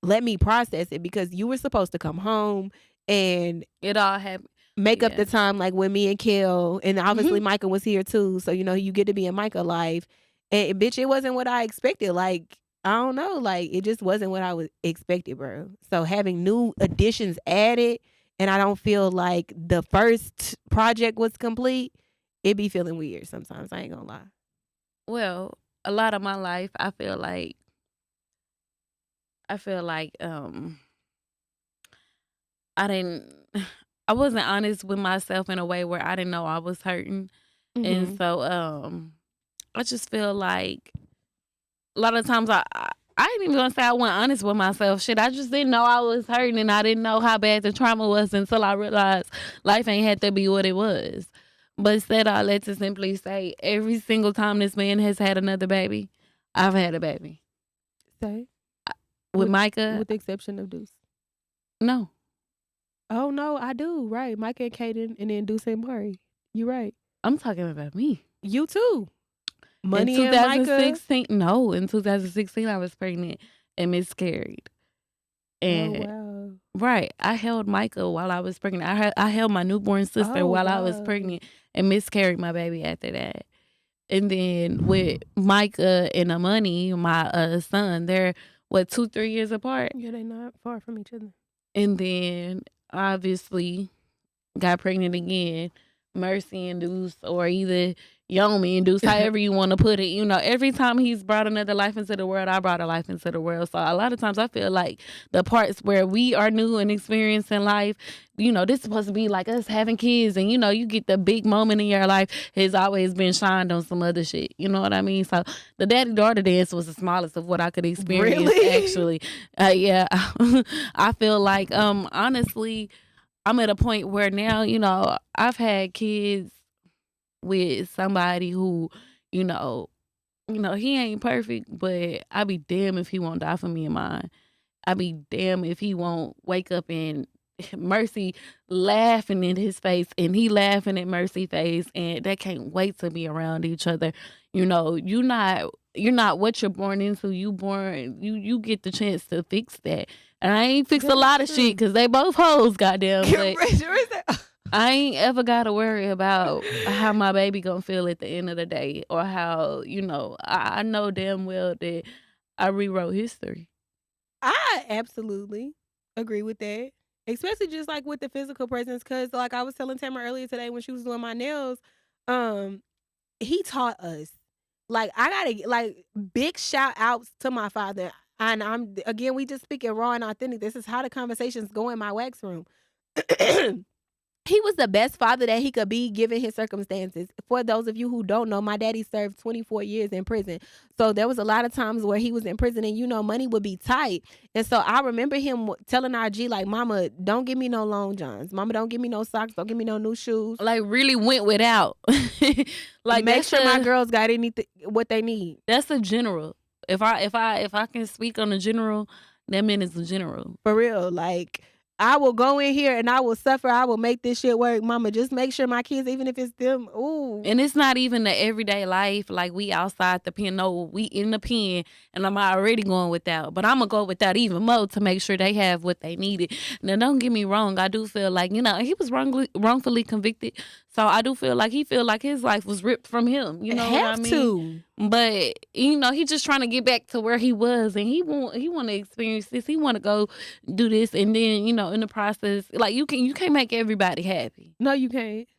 let me process it because you were supposed to come home and it all happened. Make up the time like when me and Kel, and obviously Micah was here too. So, you get to be in Micah life. And bitch, it wasn't what I expected. Like, I don't know. Like, it just wasn't what I was expected, bro. So having new additions added, and I don't feel like the first project was complete, it be feeling weird sometimes. I ain't gonna lie. Well, a lot of my life, I feel like I wasn't honest with myself in a way where I didn't know I was hurting. And so I just feel like a lot of times I ain't even gonna say I wasn't honest with myself. Shit, I just didn't know I was hurting, and I didn't know how bad the trauma was until I realized life ain't had to be what it was. But instead, I let to simply say, every single time this man has had another baby, I've had a baby. Say with Micah, with the exception of Deuce. No. Oh no, I do. Right, Micah and Kaden, and then Deuce and Mari. You're right. I'm talking about me. You too. Money in 2016, no. In 2016, I was pregnant and miscarried. And wow. Right, I held Micah while I was pregnant. I held my newborn sister while I was pregnant and miscarried my baby after that. And then with Micah and Amani, my son, they're 2-3 years apart. Yeah, they're not far from each other. And then obviously got pregnant again. Mercy and Deuce, or either Yomi and Deuce, however you want to put it. Every time he's brought another life into the world, I brought a life into the world. So a lot of times I feel like the parts where we are new and experiencing life, this is supposed to be like us having kids, and you get the big moment in your life has always been shined on some other shit. You know what I mean? So the daddy-daughter dance was the smallest of what I could experience. Really? Actually. Yeah. I feel like honestly, I'm at a point where now, I've had kids with somebody who, he ain't perfect, but I be damn if he won't die for me and mine. I be damn if he won't wake up and Mercy laughing in his face and he laughing at Mercy face, and they can't wait to be around each other. You're not what you're born into. You get the chance to fix that. And I ain't fixed a lot of shit because they both hoes, goddamn. But I ain't ever got to worry about how my baby gonna feel at the end of the day, or how, I know damn well that I rewrote history. I absolutely agree with that. Especially just like with the physical presence, because like I was telling Tamara earlier today when she was doing my nails, he taught us. Like, I gotta like big shout outs to my father. And we just speaking raw and authentic. This is how the conversations go in my wax room. he was the best father that he could be given his circumstances. For those of you who don't know, my daddy served 24 years in prison. So there was a lot of times where he was in prison and, you know, money would be tight. And so I remember him telling our G, like, Mama, don't give me no long johns. Mama, don't give me no socks. Don't give me no new shoes. Like, really went without. Like, make sure my girls got anything, what they need. That's a general. If I can speak on a general, that man is a general. For real. Like, I will go in here and I will suffer. I will make this shit work. Mama, just make sure my kids, even if it's them, ooh. And it's not even the everyday life. Like, we outside the pen. No, we in the pen, and I'm already going without. But I'm going to go without even more to make sure they have what they needed. Now, don't get me wrong. I do feel like, you know, he was wrongfully convicted. So I do feel like he feel like his life was ripped from him. You know what I mean? But, you know, he just trying to get back to where he was, and he want to experience this. He want to go do this, and then, you know, in the process, like, you can't make everybody happy. No, you can't.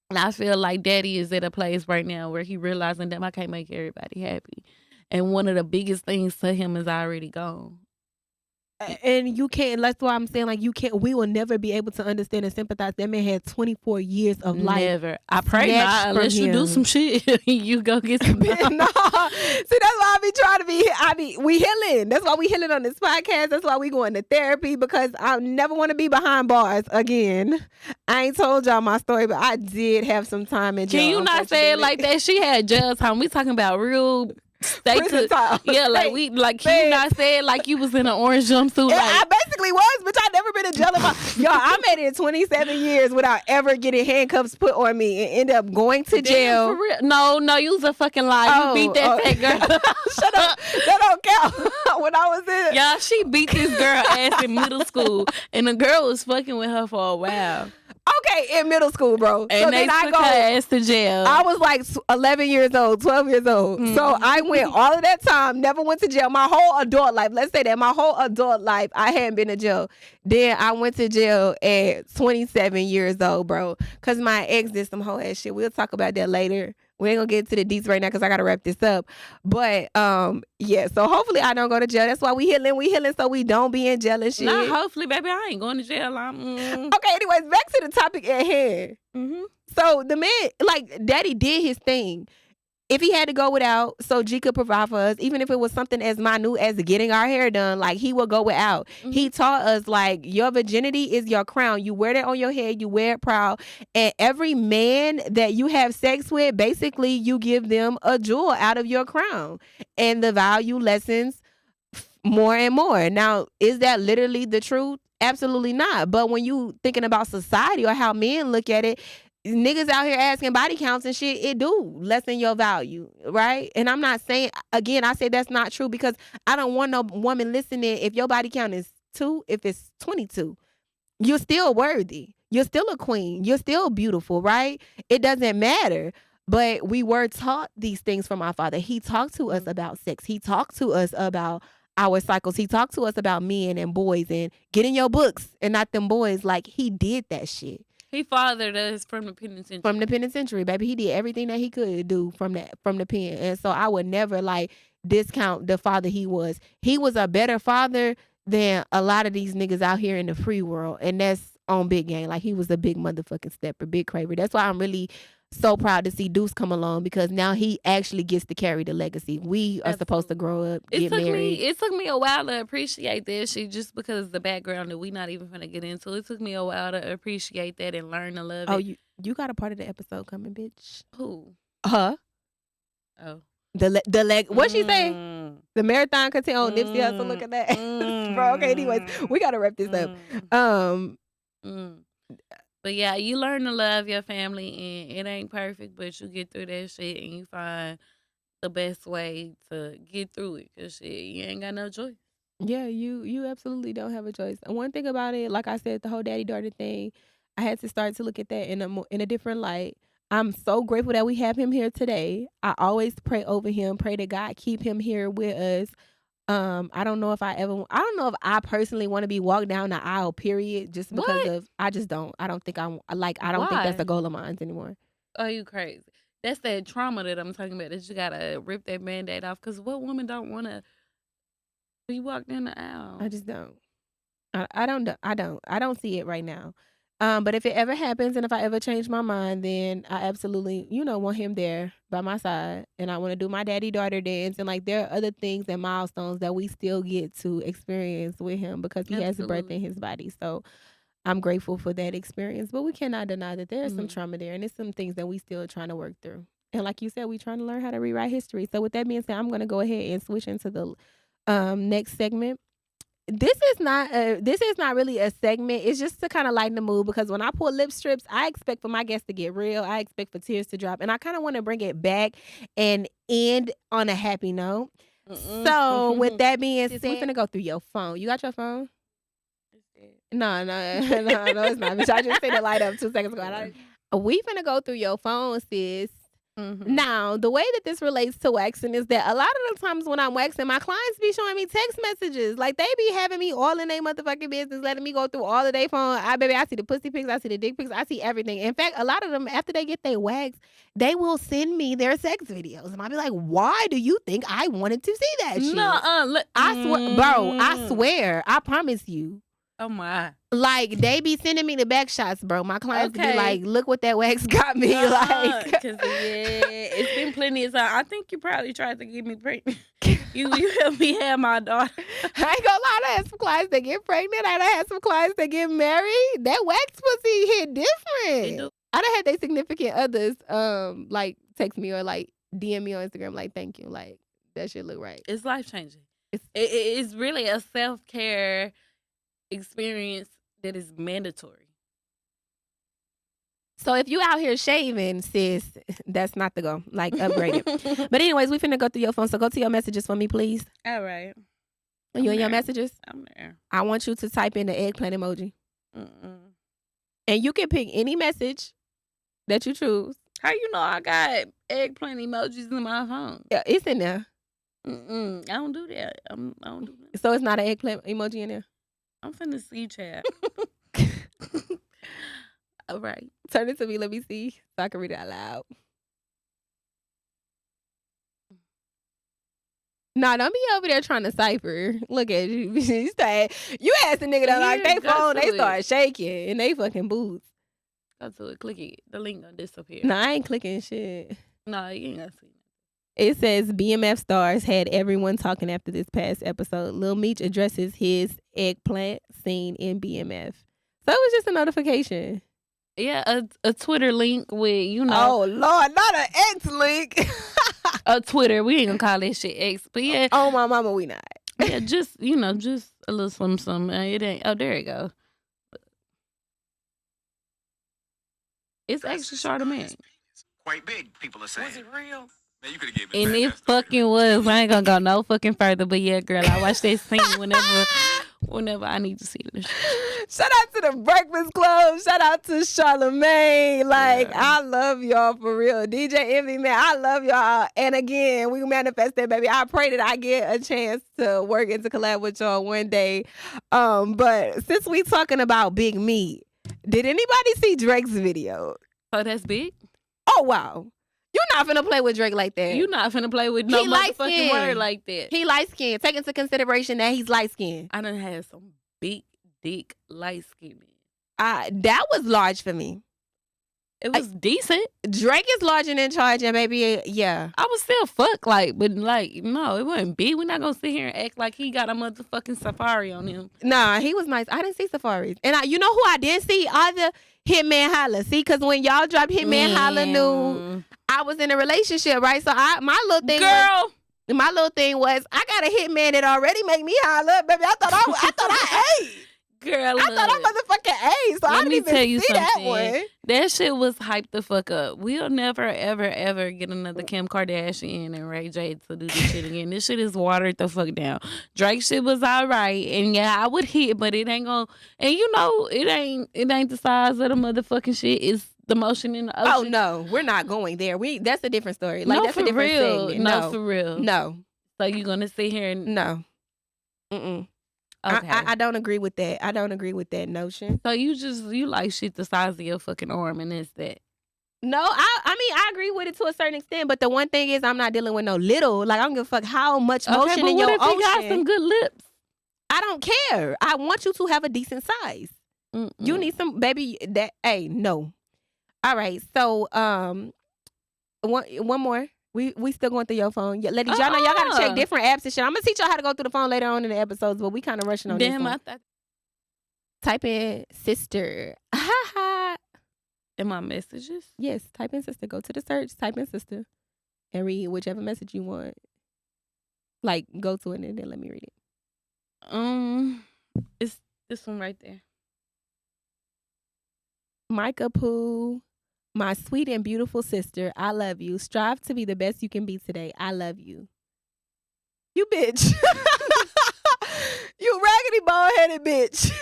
And I feel like Daddy is at a place right now where he realizing that I can't make everybody happy, and one of the biggest things to him is already gone. And you can't, that's why I'm saying, like, you can't, we will never be able to understand and sympathize. That man had 24 years of life. Never. I pray not, unless you do some shit. You go get some. No. See, that's why I be trying to we healing. That's why we healing on this podcast. That's why we going to therapy, because I never want to be behind bars again. I ain't told y'all my story, but I did have some time in jail. Can you not say it like that? She had jail time. We talking about real. Yeah, like can you not say it like you was in an orange jumpsuit? Like, I basically was, but I never been in jail. Y'all, I made it 27 years without ever getting handcuffs put on me and end up going to jail. For real? No, you was a fucking lie. You beat that fat girl. Shut up. That don't count. When I was in, y'all, she beat this girl ass in middle school, and the girl was fucking with her for a while. Okay, in middle school, bro. And so they took her ass to jail. I was like 11 years old, 12 years old. Mm-hmm. So I went all of that time, never went to jail. My whole adult life, let's say that, my whole adult life, I hadn't been to jail. Then I went to jail at 27 years old, bro. Because my ex did some whole ass shit. We'll talk about that later. We ain't gonna get into the deets right now because I gotta wrap this up. But yeah, so hopefully I don't go to jail. That's why we healing so we don't be in jail and shit. Nah, hopefully, baby, I ain't going to jail. Okay, anyways, back to the topic at hand. Mm-hmm. So the man, like, Daddy did his thing. If he had to go without, so G could provide for us, even if it was something as minute as getting our hair done, like, he would go without. Mm-hmm. He taught us, like, your virginity is your crown. You wear that on your head. You wear it proud. And every man that you have sex with, basically, you give them a jewel out of your crown. And the value lessens more and more. Now, is that literally the truth? Absolutely not. But when you thinking about society or how men look at it, niggas out here asking body counts and shit, it do lessen your value, right? And I'm not saying, again, I say that's not true because I don't want no woman listening. If your body count is 2, if it's 22, you're still worthy. You're still a queen. You're still beautiful, right? It doesn't matter. But we were taught these things from our father. He talked to us about sex. He talked to us about our cycles. He talked to us about men and boys and get in your books and not them boys. Like, he did that shit. He fathered us from the penitentiary. From the penitentiary, baby. He did everything that he could do from the pen. And so I would never, like, discount the father he was. He was a better father than a lot of these niggas out here in the free world. And that's on big game. Like, he was a big motherfucking stepper, big Craver. That's why I'm really so proud to see Deuce come along, because now he actually gets to carry the legacy. We are supposed to grow up, get married. It took me a while to appreciate that shit, just because of the background that we not even gonna get into. It took me a while to appreciate that and learn to love it. Oh, you got a part of the episode coming, bitch. Who? Huh? Oh. The leg. What she say? The marathon content on Nipsey Hussle. Look at that, bro. Okay. Anyways, we gotta wrap this up. But yeah, you learn to love your family, and it ain't perfect, but you get through that shit and you find the best way to get through it. Cause shit, you ain't got no choice. Yeah, you absolutely don't have a choice. And one thing about it, like I said, the whole daddy daughter thing, I had to start to look at that in a different light. I'm so grateful that we have him here today. I always pray over him, pray that God keep him here with us. I don't know if I personally want to be walked down the aisle, period, just because I just don't. I don't think I don't think that's the goal of mine anymore. Oh, you crazy. That's that trauma that I'm talking about, that you gotta rip that Band-Aid off, because what woman don't want to be walked down the aisle? I just don't. I don't see it right now. But if it ever happens and if I ever change my mind, then I absolutely, want him there by my side. And I want to do my daddy-daughter dance. And like there are other things and milestones that we still get to experience with him because he has a birth in his body. So I'm grateful for that experience. But we cannot deny that there is some trauma there. And there's some things that we still trying to work through. And like you said, we're trying to learn how to rewrite history. So with that being said, I'm going to go ahead and switch into the next segment. This is not really a segment. It's just to kind of lighten the mood because when I pull lip strips, I expect for my guests to get real. I expect for tears to drop, and I kind of want to bring it back and end on a happy note. So with that being said, we're gonna go through your phone. You got your phone? No, it's not. Bitch, I just seen it light up 2 seconds ago. We finna go through your phone, sis. Now, the way that this relates to waxing is that a lot of the times when I'm waxing, my clients be showing me text messages. Like, they be having me all in their motherfucking business, letting me go through all of their phone. I see the pussy pics, I see the dick pics, I see everything. In fact, a lot of them, after they get their wax, they will send me their sex videos. And I'll be like, why do you think I wanted to see that shit? I swear, bro, I swear, I promise you. Oh my! Like they be sending me the back shots, bro. My clients be like, "Look what that wax got me!" Like, cause it's been plenty of time. I think you probably tried to get me pregnant. you helped me have my daughter. I ain't gonna lie, I had some clients that get pregnant. I had some clients that get married. That wax pussy hit different. I done had they significant others, like text me or like DM me on Instagram, like, "Thank you." Like that shit look right. It's life changing. It's really a self-care experience that is mandatory. So if you out here shaving, sis, that's not the go. Like, upgrade it. But anyways, we finna go through your phone. So go to your messages for me, please. All right. Are you in your messages? I'm there. I want you to type in the eggplant emoji. And you can pick any message that you choose. How you know I got eggplant emojis in my phone? Yeah, it's in there. I don't do that. I don't do that. So it's not an eggplant emoji in there? I'm finna see, chat. All right. Turn it to me. Let me see so I can read it out loud. Nah, don't be over there trying to cipher. Look at you. You asked the nigga that like they phone, they start shaking in they fucking boots. Go to it. Click it. The link gonna disappear. Nah, I ain't clicking shit. Nah, you ain't gonna see it. It says BMF stars had everyone talking after this past episode. Lil Meech addresses his eggplant scene in BMF. So it was just a notification. Yeah, a Twitter link with, Oh, Lord, not an X link. A Twitter. We ain't gonna call that shit X. But yeah. Oh, my mama, we not. Yeah, just a little something. It ain't. Oh, there you go. It's actually Charlamagne. Quite big, people are saying. Was it real? Man, you could have given And it fucking was. I ain't gonna go no fucking further. But yeah, girl, I watch that scene whenever I need to see it. Shout out to the Breakfast Club. Shout out to Charlamagne. Like, yeah. I love y'all for real. DJ Envy, man, I love y'all. And again, we manifest that, baby. I pray that I get a chance to work and to collab with y'all one day. But since we talking about big meat, did anybody see Drake's video? Oh, that's big? Oh, wow. You're not finna play with Drake like that. You're not finna play with no motherfucking word like that. He light skinned. Take into consideration that he's light skinned. I done had some big dick light skin men. That was large for me. It was decent. Drake is large and in charge, and baby, yeah. I was still fuck but no, it wasn't big. We're not gonna sit here and act like he got a motherfucking safari on him. Nah, he was nice. I didn't see safaris, and you know who I did see? Either Hitman Holla. See, because when y'all dropped Hitman Holla new, I was in a relationship, right? So my little thing was I got a hitman that already make me holla, baby. I thought I ate. Girl, I thought I motherfucking ate, so I didn't even tell you see that one. That shit was hyped the fuck up. We'll never, ever, ever get another Kim Kardashian and Ray J to do this shit again. This shit is watered the fuck down. Drake shit was all right, and yeah, I would hit, but it ain't gonna. And it ain't the size of the motherfucking shit. It's the motion in the ocean. Oh no, we're not going there. That's a different story. Like, no, that's for a different real. segment. No, for real. No. So you gonna sit here and no. Okay. I don't agree with that. I don't agree with that notion. So you like shit the size of your fucking arm, and that's that. No, I mean, I agree with it to a certain extent, but the one thing is I'm not dealing with no little. Like, I don't give a fuck how much motion in your ocean. What if he got some good lips? I don't care. I want you to have a decent size. You need some, baby. That, hey, no. All right. So, one more. We still going through your phone. Yeah, ladies, y'all know y'all gotta check different apps and shit. I'm gonna teach y'all how to go through the phone later on in the episodes, but we kind of rushing on this one. Type in sister. Ha ha. In my messages? Yes, type in sister. Go to the search, type in sister, and read whichever message you want. Like, go to it and then let me read it. It's this one right there. Micah Pooh, my sweet and beautiful sister, I love you. Strive to be the best you can be today. I love you. You bitch. You raggedy bald-headed bitch.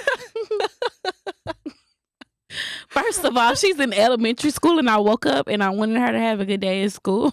First of all, she's in elementary school and I woke up and I wanted her to have a good day at school.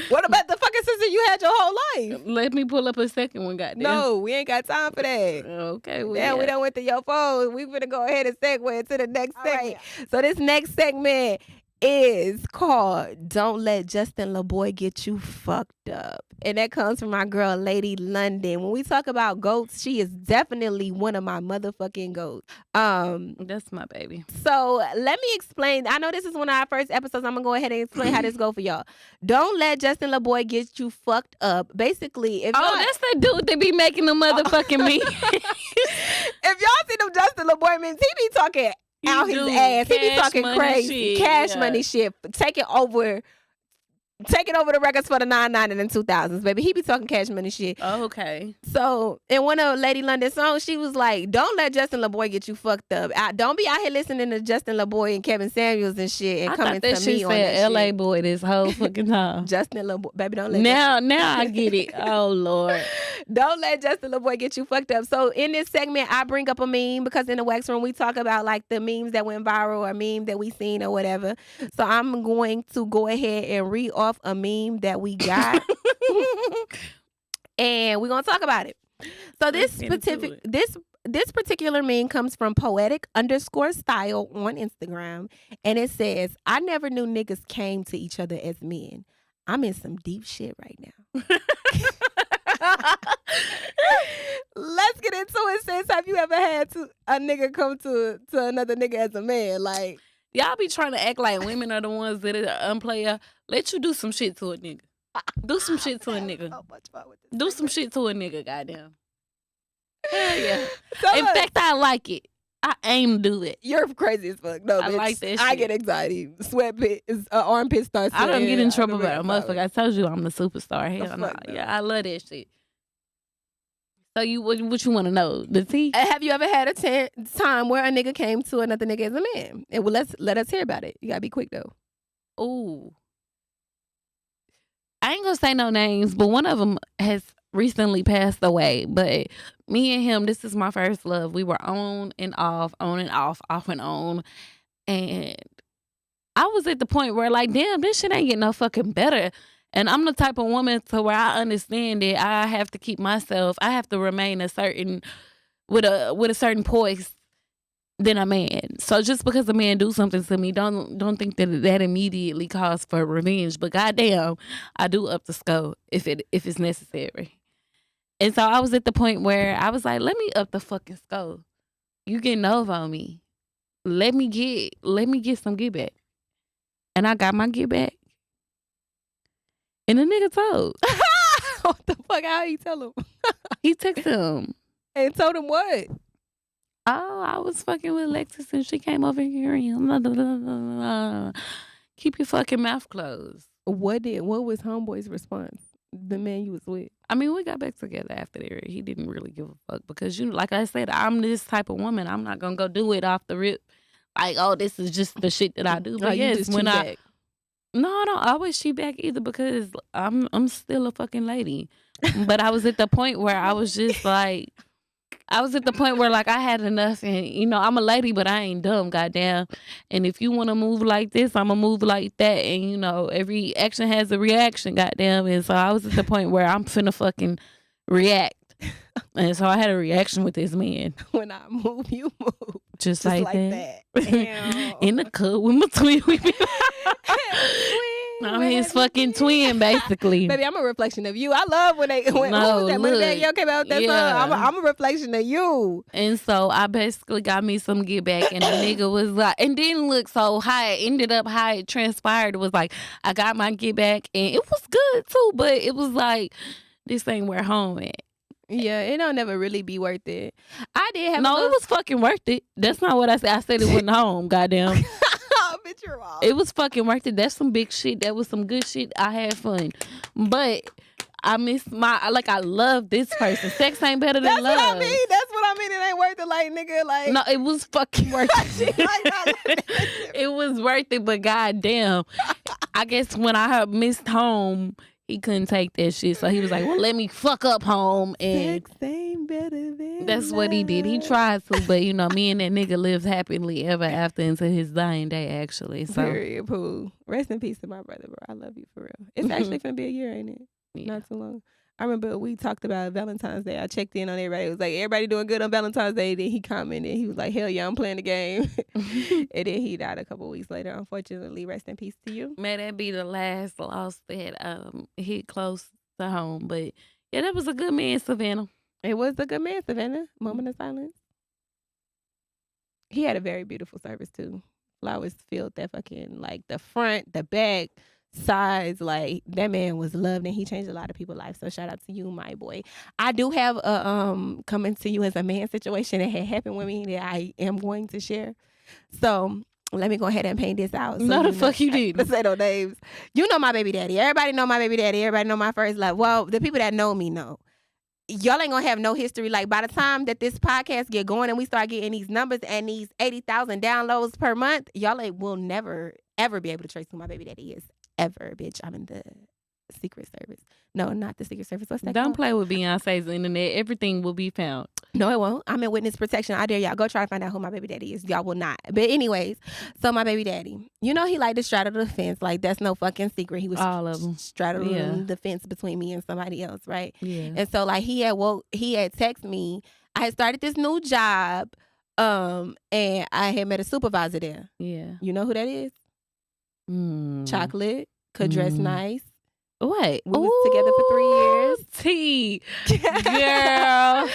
What about the fucking sister you had your whole life? Let me pull up a second one, goddamn. No, we ain't got time for that. Okay. Well, yeah, we done went to your phone. We finna go ahead and segue into the next segment. Right. So this next segment is called Don't Let Justin LaBoy Get You Fucked Up. And that comes from my girl, Lady London. When we talk about goats, she is definitely one of my motherfucking goats. That's my baby. So let me explain. I know this is one of our first episodes. I'm going to go ahead and explain how this go for y'all. Don't let Justin LaBoy get you fucked up. Basically, if that's the dude that be making the motherfucking memes. If y'all see them Justin LaBoy memes, he be talking out his ass. He be talking crazy. Cash money shit. Taking over the records for the 99 and the 2000s, baby. He be talking cash money shit. Oh, okay. So, in one of Lady London's songs, she was like, don't let Justin LaBoy get you fucked up. Don't be out here listening to Justin LaBoy and Kevin Samuels and shit and coming to me on that shit. LA boy this whole fucking time. Justin LaBoy, baby, don't let Now I get it. Oh, Lord. Don't let Justin LaBoy get you fucked up. So, in this segment, I bring up a meme because in the Wax Room, we talk about like the memes that went viral or meme that we seen or whatever. So, I'm going to go ahead and read off a meme that we got and we're gonna talk about it. So this particular meme comes from poetic_style on Instagram, and it says, I never knew niggas came to each other as men. I'm in some deep shit right now. Let's get into it. Sis, have you ever had a nigga come to another nigga as a man? Like, y'all be trying to act like women are the ones that are unplayer. Let you do some shit to a nigga. Do some shit to a nigga. So much fun with this. Do some shit to a nigga, goddamn. Hell yeah. So in fact, I like it. I aim to do it. You're crazy as fuck. No, I bitch. like that shit. I get anxiety. Armpit starts. I don't get in trouble by a motherfucker. I told you I'm the superstar. Hell no. Yeah, I love that shit. So what you want to know? The tea? Have you ever had a time where a nigga came to another nigga as a man? And well, let us hear about it. You gotta be quick though. Ooh, I ain't gonna say no names, but one of them has recently passed away. But me and him, this is my first love. We were on and off, off and on, and I was at the point where like, damn, this shit ain't getting no fucking better. And I'm the type of woman to where I understand that I have to keep myself. I have to remain with a certain poise than a man. So just because a man do something to me, don't think that immediately calls for revenge. But goddamn, I do up the scope if it's necessary. And so I was at the point where I was like, let me up the fucking scope. You getting over on me. Let me get some get back. And I got my get back. And the nigga told. What the fuck? How he tell him? He texted him. And told him what? Oh, I was fucking with Alexis and she came over here and keep your fucking mouth closed. What was homeboy's response? The man you was with? I mean, we got back together after there. He didn't really give a fuck because, like I said, I'm this type of woman. I'm not going to go do it off the rip. Like, oh, this is just the shit that I do. But yes, when No, I don't always cheat back either because I'm still a fucking lady. But I was at the point where I was just like, I had enough and, I'm a lady, but I ain't dumb, goddamn. And if you want to move like this, I'm going to move like that. And, every action has a reaction, goddamn. And so I was at the point where I'm finna fucking react. And so I had a reaction with this man. When I move, you move. Just like that. In the cut with my twin. I'm his fucking twin, basically. Baby, I'm a reflection of you. I love when they when No, that look, Yo came out with that yeah. song. I'm a reflection of you. And so I basically got me some get back, and the nigga was like, and didn't look so high. It ended up how it transpired. It was like I got my get back, and it was good too. But it was like, this ain't where home at. Yeah, it don't never really be worth it. I did have it was fucking worth it. That's not what I said. I said it wasn't home. Goddamn. Bitch, you're wrong. It was fucking worth it. That's some big shit. That was some good shit. I had fun, but I miss I love this person. Sex ain't better than That's love. What I mean. That's what I mean. It ain't worth it, like nigga. Like no, it was fucking worth it. It was worth it, but goddamn, I guess when I had missed home, he couldn't take that shit, so he was like, "Well, let me fuck up home." And sex ain't better than that's what he did. He tried to, but you know, me and that nigga lived happily ever after until his dying day. Actually, so period. Pooh. Rest in peace to my brother, bro. I love you for real. It's actually finna be a year, ain't it? Yeah. Not too long. I remember we talked about Valentine's Day. I checked in on everybody. It was like, everybody doing good on Valentine's Day. Then he commented. He was like, hell yeah, I'm playing the game. And then he died a couple weeks later. Unfortunately, rest in peace to you. May that be the last loss that hit close to home. But yeah, that was a good man, Savannah. It was a good man, Savannah. Moment of silence. He had a very beautiful service too. Flowers filled that fucking, like, the front, the back, sides. Like, that man was loved and he changed a lot of people's lives. So shout out to you, my boy. I do have a coming to you as a man situation that had happened with me that I am going to share. So let me go ahead and paint this out. So no, the fuck you did. Let's say no names. You know my baby daddy. Everybody know my baby daddy. Everybody know my first love. Well, the people that know me know. Y'all ain't gonna have no history. Like, by the time that this podcast get going and we start getting these numbers and these 80,000 downloads per month, y'all will never ever be able to trace who my baby daddy is. Ever, bitch. I'm in the Secret Service. No, not the Secret Service. What's that Don't called? play with Beyonce's internet. Everything will be found. No, it won't. I'm in witness protection. I dare y'all. Go try to find out who my baby daddy is. Y'all will not. But anyways, so my baby daddy, you know, he liked to straddle the fence. Like, that's no fucking secret. He was all of them straddling the fence between me and somebody else, right? Yeah. And so, like, he had texted me. I had started this new job, and I had met a supervisor there. Yeah. You know who that is? Chocolate. Could dress nice. What? We was together for 3 years. Girl.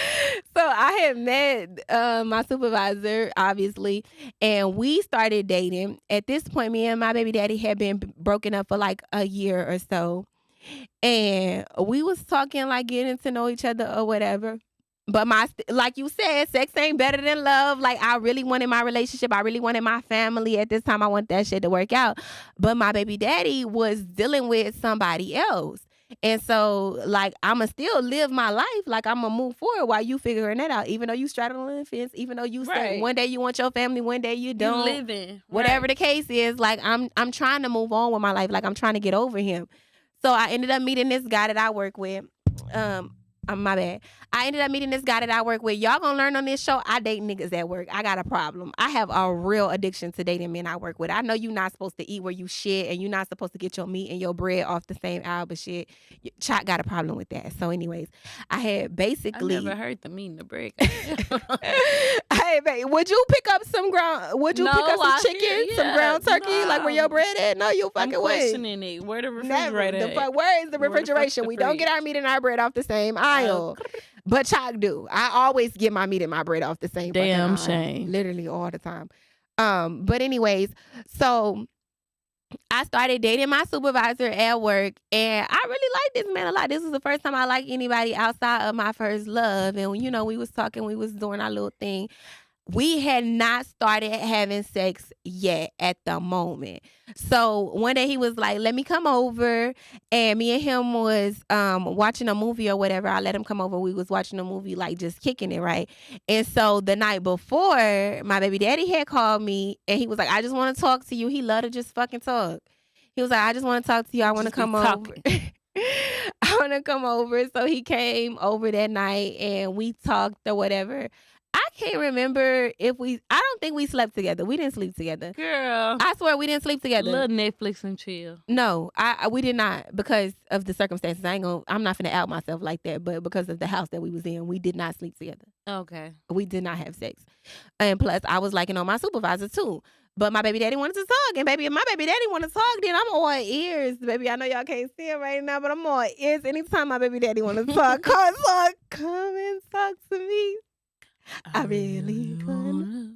So I had met my supervisor, obviously, and we started dating. At this point, me and my baby daddy had been broken up for like a year or so. And we was talking, like, getting to know each other or whatever. But like you said, sex ain't better than love. Like, I really wanted my relationship. I really wanted my family. At this time, I want that shit to work out. But my baby daddy was dealing with somebody else. And so, like, I'ma still live my life. Like, I'ma move forward while you figuring that out. Even though you straddling the fence, even though you say one day you want your family, one day you don't. You living. Whatever the case is, like, I'm trying to move on with my life. Like, I'm trying to get over him. So I ended up meeting this guy that I work with. My bad. I ended up meeting this guy that I work with. Y'all gonna learn on this show, I date niggas at work. I got a problem. I have a real addiction to dating men I work with. I know you're not supposed to eat where you shit, and you're not supposed to get your meat and your bread off the same aisle, but shit, Choc got a problem with that. So anyways, I had basically... I never heard the meat and the bread. Hey, babe, would you pick up some ground... Would you pick up some chicken, some ground turkey, like where your bread at? No, you fucking would. I'm questioning it. Where the refrigerator at? Where is the refrigeration? We don't get our meat and our bread off the same aisle. But Choc do. I always get my meat and my bread off the same damn fucking aisle. shame. Literally all the time. But anyways, so I started dating my supervisor at work, and I really liked this man a lot. This was the first time I liked anybody outside of my first love. And, you know, we was talking, we was doing our little thing. We had not started having sex yet at the moment. So one day he was like, let me come over. And me and him was watching a movie or whatever. I let him come over. We was watching a movie, like, just kicking it, right? And so the night before, my baby daddy had called me, and he was like, I just want to talk to you. He loved to just fucking talk. He was like, I just want to talk to you. I want to come over. I want to come over. So he came over that night, and we talked or whatever. I can't remember if I don't think we slept together. We didn't sleep together. Girl. I swear we didn't sleep together. Little Netflix and chill. No, we did not because of the circumstances. I'm not finna out myself like that, but because of the house that we was in, we did not sleep together. Okay. We did not have sex. And plus, I was liking on my supervisor too. But my baby daddy wanted to talk. And baby, if my baby daddy want to talk, then I'm all ears. Baby, I know y'all can't see it right now, but I'm all ears anytime my baby daddy want to talk. Come and talk to me. I really wanna.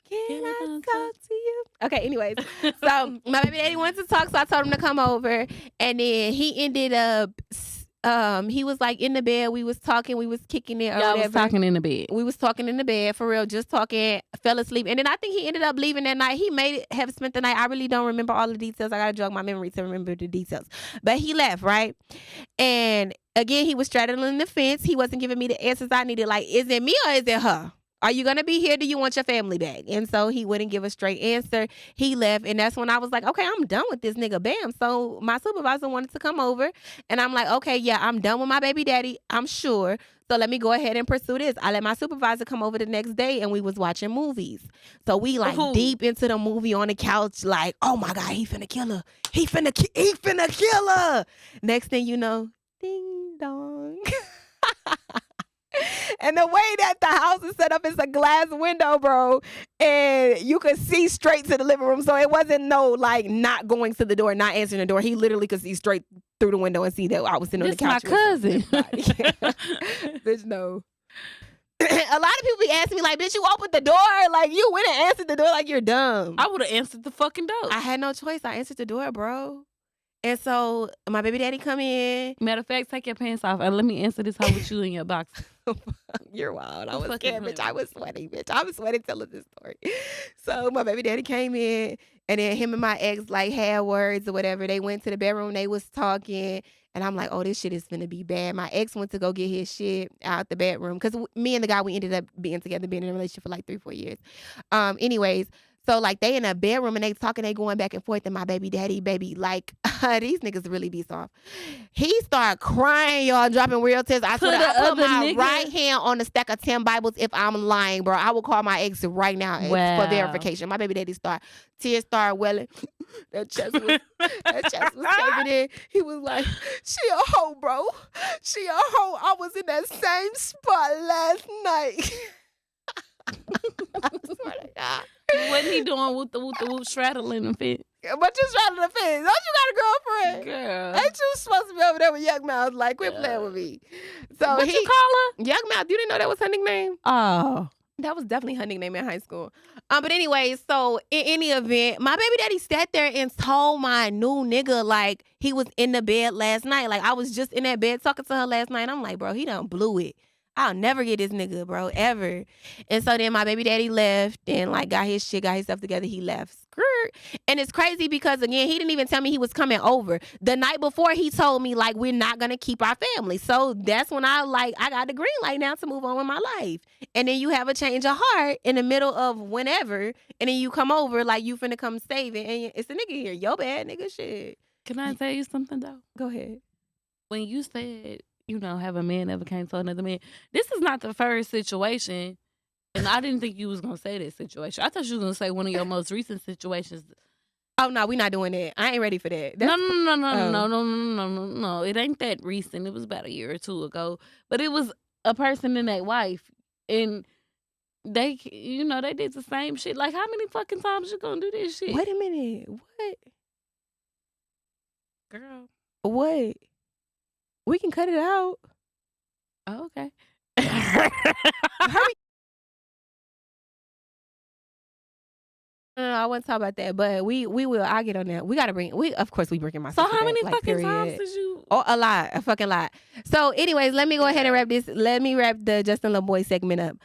Can I talk to you? Okay, anyways. So my baby daddy wanted to talk, so I told him to come over. And then he ended up he was like in the bed. We was talking, we was kicking it or Y'all whatever. was talking in the bed. We was talking in the bed for real, just talking, fell asleep. And then I think he ended up leaving that night. He have spent the night. I really don't remember all the details. I gotta jog my memory to remember the details. But he left, right? And again, he was straddling the fence. He wasn't giving me the answers I needed. Like, is it me or is it her? Are you going to be here? Do you want your family back? And so he wouldn't give a straight answer. He left. And that's when I was like, okay, I'm done with this nigga. Bam. So my supervisor wanted to come over. And I'm like, okay, yeah, I'm done with my baby daddy. I'm sure. So let me go ahead and pursue this. I let my supervisor come over the next day and we was watching movies. So we like deep into the movie on the couch, like, oh my God, he finna kill her. He finna kill her. Next thing you know, ding dong. And the way that the house is set up, it's a glass window, bro. And you could see straight to the living room. So it wasn't no, like, not going to the door, not answering the door. He literally could see straight through the window and see that I was sitting on the couch. This my cousin. Bitch, no. A lot of people be asking me, like, bitch, you opened the door? Like, you went and answered the door like you're dumb. I would have answered the fucking door. I had no choice. I answered the door, bro. And so my baby daddy come in. Matter of fact, take your pants off and let me answer this hoe with you in your box. You're wild. I was scared, bitch. I was sweating, bitch. I was sweating telling this story. So my baby daddy came in, and then him and my ex like had words or whatever. They went to the bedroom. They was talking, and I'm like, oh, this shit is finna be bad. My ex went to go get his shit out the bedroom because me and the guy, we ended up being together, being in a relationship for like 3-4 years. Anyways. So, like, they in a bedroom and they talking, they going back and forth, and my baby daddy, baby, these niggas really be soft. He started crying, y'all, dropping real tears. I swear, I put my right hand on the stack of 10 Bibles if I'm lying, bro. I will call my ex right now for verification. My baby daddy tears started welling. That chest was caving in. He was like, she a hoe, bro. She a hoe. I was in that same spot last night. I swear to God. What he doing with the straddling the fence? But you straddling the fence. Don't you got a girlfriend? Girl. Ain't you supposed to be over there with Yuck Mouth? Like, quit playing with me. So what you call her? Yuck Mouth. You didn't know that was her nickname? Oh. That was definitely her nickname in high school. But anyway, so in any event, my baby daddy sat there and told my new nigga, like, he was in the bed last night. Like, I was just in that bed talking to her last night. I'm like, bro, he done blew it. I'll never get this nigga, bro, ever. And so then my baby daddy left and, like, got his stuff together. He left. And it's crazy because, again, he didn't even tell me he was coming over. The night before, he told me, like, we're not going to keep our family. So that's when I got the green light now to move on with my life. And then you have a change of heart in the middle of whenever, and then you come over like you finna come save it. And it's a nigga here. Yo bad nigga shit. Can I tell you something, though? Go ahead. When you said, have a man ever came to another man, this is not the first situation. And I didn't think you was going to say this situation. I thought you was going to say one of your most recent situations. Oh, no, we're not doing that. I ain't ready for that. No. It ain't that recent. It was about a year or two ago. But it was a person and their wife. And they, they did the same shit. Like, how many fucking times you going to do this shit? Wait a minute. What? Girl. What? We can cut it out. Oh, okay. Hurry. No, I wouldn't talk about that, but we will. I'll get on that. We gotta of course we bringing my So how many back, fucking times did you? Oh, a lot, a fucking lot. So, anyways, let me go ahead and wrap this. Let me wrap the Justin LaBoy segment up.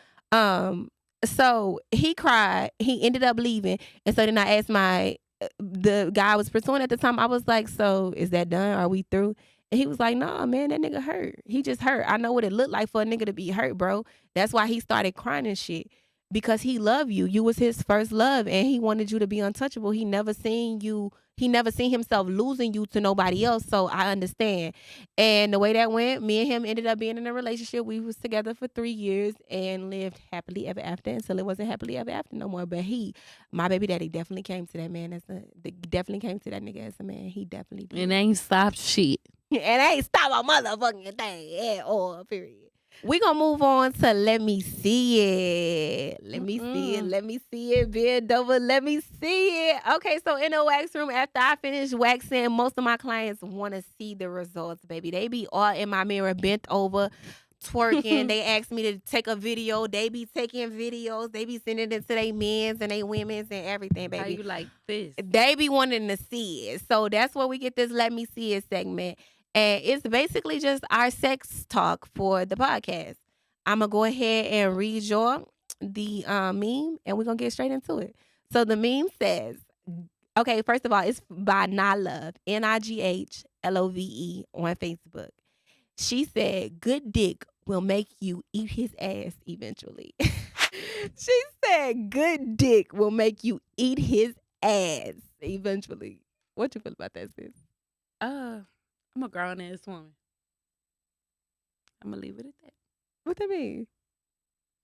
So he cried. He ended up leaving, and so then I asked the guy I was pursuing at the time. I was like, "So is that done? Are we through?" And he was like, "Nah, man, that nigga hurt. He just hurt. I know what it looked like for a nigga to be hurt, bro. That's why he started crying and shit." because he loved you. You was his first love, and he wanted you to be untouchable. He never seen himself losing you to nobody else. So I understand. And the way that went, me and him ended up being in a relationship. We was together for 3 years and lived happily ever after until it wasn't happily ever after no more. But my baby daddy definitely came to that man definitely came to that nigga as a man. He definitely did. And ain't stopped shit. And ain't stop a motherfucking thing at all, period. We gonna move on to let me see it. Let me see it. Bend over, let me see it. Okay, so in the wax room, after I finish waxing, most of my clients want to see the results, baby. They be all in my mirror, bent over, twerking. They ask me to take a video. They be taking videos. They be sending it to their men's and their women's and everything, baby. How you like this? They be wanting to see it. So that's where we get this let me see it segment. And it's basically just our sex talk for the podcast. I'm going to go ahead and read y'all the meme, and we're going to get straight into it. So the meme says, okay, first of all, it's by Niglove, Nighlove on Facebook. She said, good dick will make you eat his ass eventually. She said, good dick will make you eat his ass eventually. What you feel about that, sis? I'm a grown ass woman. I'm gonna leave it at that. What that mean?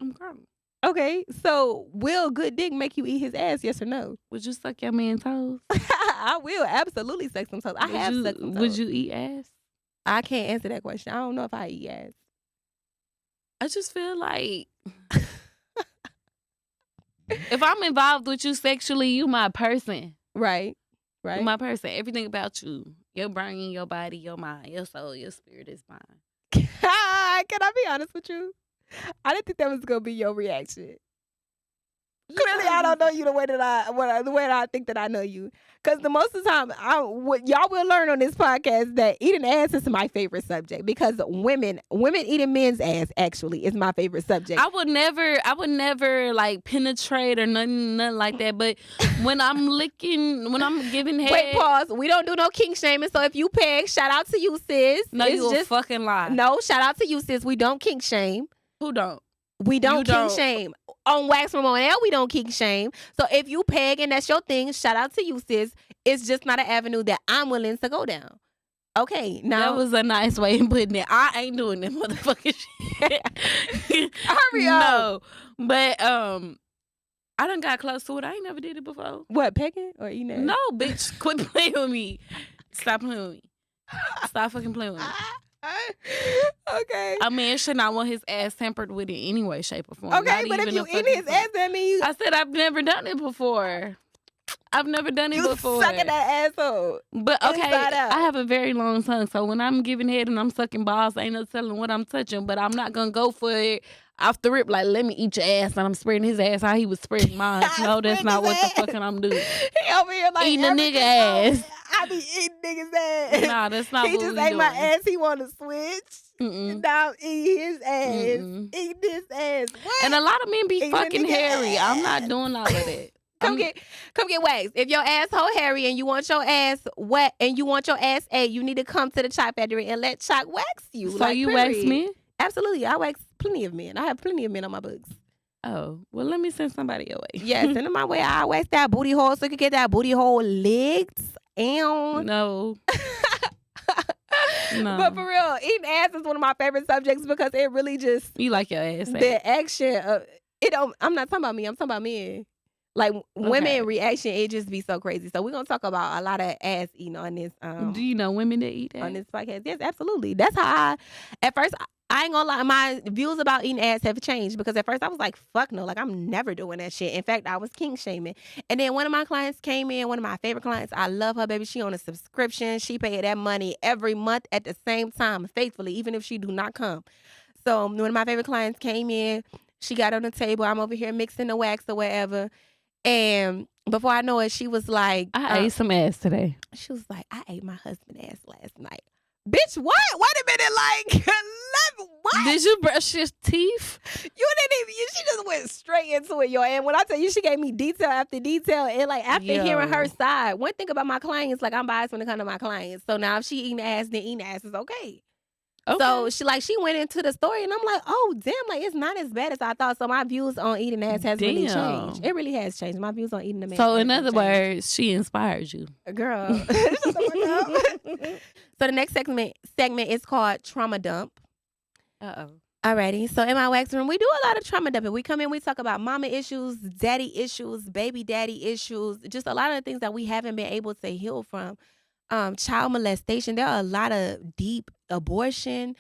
I'm grown. Okay, so will good dick make you eat his ass? Yes or no? Would you suck your man toes? I will absolutely suck some toes. I have sucked some toes. Would you eat ass? I can't answer that question. I don't know if I eat ass. I just feel like if I'm involved with you sexually, you my person. Right. You my person. Everything about you. Your brain, your body, your mind, your soul, your spirit is mine. Can I be honest with you? I didn't think that was gonna be your reaction. Clearly, I don't know you the way that I think that I know you. Because the most of the time, what y'all will learn on this podcast that eating ass is my favorite subject. Because women eating men's ass actually is my favorite subject. I would never like penetrate or nothing like that. But when I'm giving head. Wait, pause. We don't do no kink shaming. So if you peg, shout out to you, sis. No, you a fucking lie. No, shout out to you, sis. We don't kink shame. Who don't? We don't kink shame. On Wax Room on Air, we don't kink shame. So if you peg and that's your thing, shout out to you, sis. It's just not an avenue that I'm willing to go down. Okay, now. That was a nice way of putting it. I ain't doing that motherfucking shit. Hurry up. No. But I done got close to it. I ain't never did it before. What, pegging or eating ass? No, bitch. Quit playing with me. Stop playing with me. Stop fucking playing with me. Okay. A man should not want his ass tampered with in any way, shape, or form. Okay, but if you eat his ass, that means I said I've never done it before. I've never done it before. You sucking that asshole. But okay, I have a very long tongue, so when I'm giving head and I'm sucking balls, ain't no telling what I'm touching. But I'm not gonna go for it off the rip. Like, let me eat your ass, and I'm spreading his ass how he was spreading mine. No, that's not what the fuck I'm doing. He over here like eating a nigga ass. I be eating niggas ass. Nah, that's not he what just we ate doing. my ass. He want to switch. Now I'm eating his ass. Eating his ass. What? And a lot of men be eating fucking hairy. I'm not doing all of that. Come get waxed. If your asshole hairy and you want your ass wet and you want your ass ate, you need to come to the Choc factory and let Choc wax you. So like, you wax men? Absolutely. I wax plenty of men. I have plenty of men on my books. Oh, well, let me send somebody your way. Yeah, send them my way. I wax that booty hole so you can get that booty hole licked. And no. No. But for real, eating ass is one of my favorite subjects because it really just you like your ass. The action of it. Don't. I'm not talking about me. I'm talking about men. Like women reaction, it just be so crazy. So we're gonna talk about a lot of ass eating on this. Do you know women that eat ass? On this podcast? Yes, absolutely. That's how at first. I ain't gonna lie, my views about eating ass have changed because at first I was like, fuck no, like I'm never doing that shit. In fact, I was kink shaming. And then one of my clients came in, one of my favorite clients. I love her, baby. She on a subscription. She paid that money every month at the same time, faithfully, even if she do not come. So one of my favorite clients came in. She got on the table. I'm over here mixing the wax or whatever. And before I know it, she was like, I ate some ass today. She was like, I ate my husband's ass last night. Bitch, what? Wait a minute, like, what? Did you brush your teeth? You didn't even, she just went straight into it, yo. And when I tell you, she gave me detail after detail. And like, after hearing her side, one thing about my clients, like, I'm biased when it comes to my clients. So now if she eating ass, then eating ass is okay. So she went into the story, and I'm like, oh damn, like it's not as bad as I thought. So my views on eating ass has really changed. It really has changed. My views on eating a man's So ass in have other changed. words, she inspired you. Girl. Shut the fuck up. So the next segment is called Trauma Dump. Alrighty. So in my wax room, we do a lot of trauma dumping. We come in, we talk about mama issues, daddy issues, baby daddy issues, just a lot of the things that we haven't been able to heal from. Child molestation. There are a lot of deep abortion,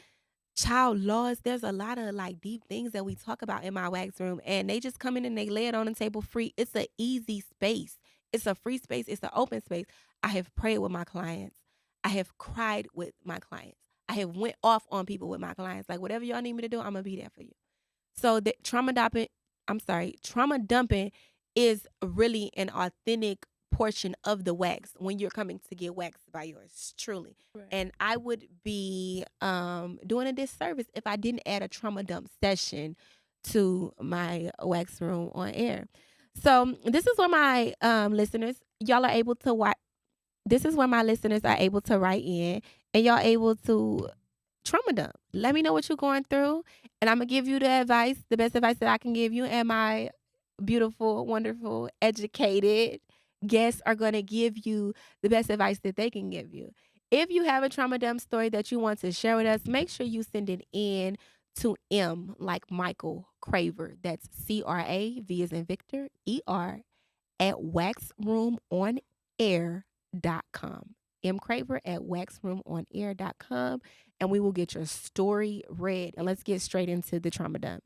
child laws. There's a lot of like deep things that we talk about in my wax room, and they just come in and they lay it on the table free. It's an easy space. It's a free space. It's an open space. I have prayed with my clients. I have cried with my clients. I have went off on people with my clients. Like whatever y'all need me to do, I'm gonna be there for you. So the trauma dumping is really an authentic portion of the wax when you're coming to get waxed by yours truly. Right. And I would be doing a disservice if I didn't add a trauma dump session to my wax room on air. So this is where my listeners, y'all are able to watch. This is where my listeners are able to write in, and y'all able to trauma dump. Let me know what you're going through, and I'm gonna give you the advice, the best advice that I can give you, and my beautiful, wonderful, educated guests are gonna give you the best advice that they can give you. If you have a trauma dump story that you want to share with us, make sure you send it in to M like Michael Craver. That's CRAV as in Victor, ER at waxroomonair.com. mcraver at waxroomonair.com, and we will get your story read. And let's get straight into the trauma dump.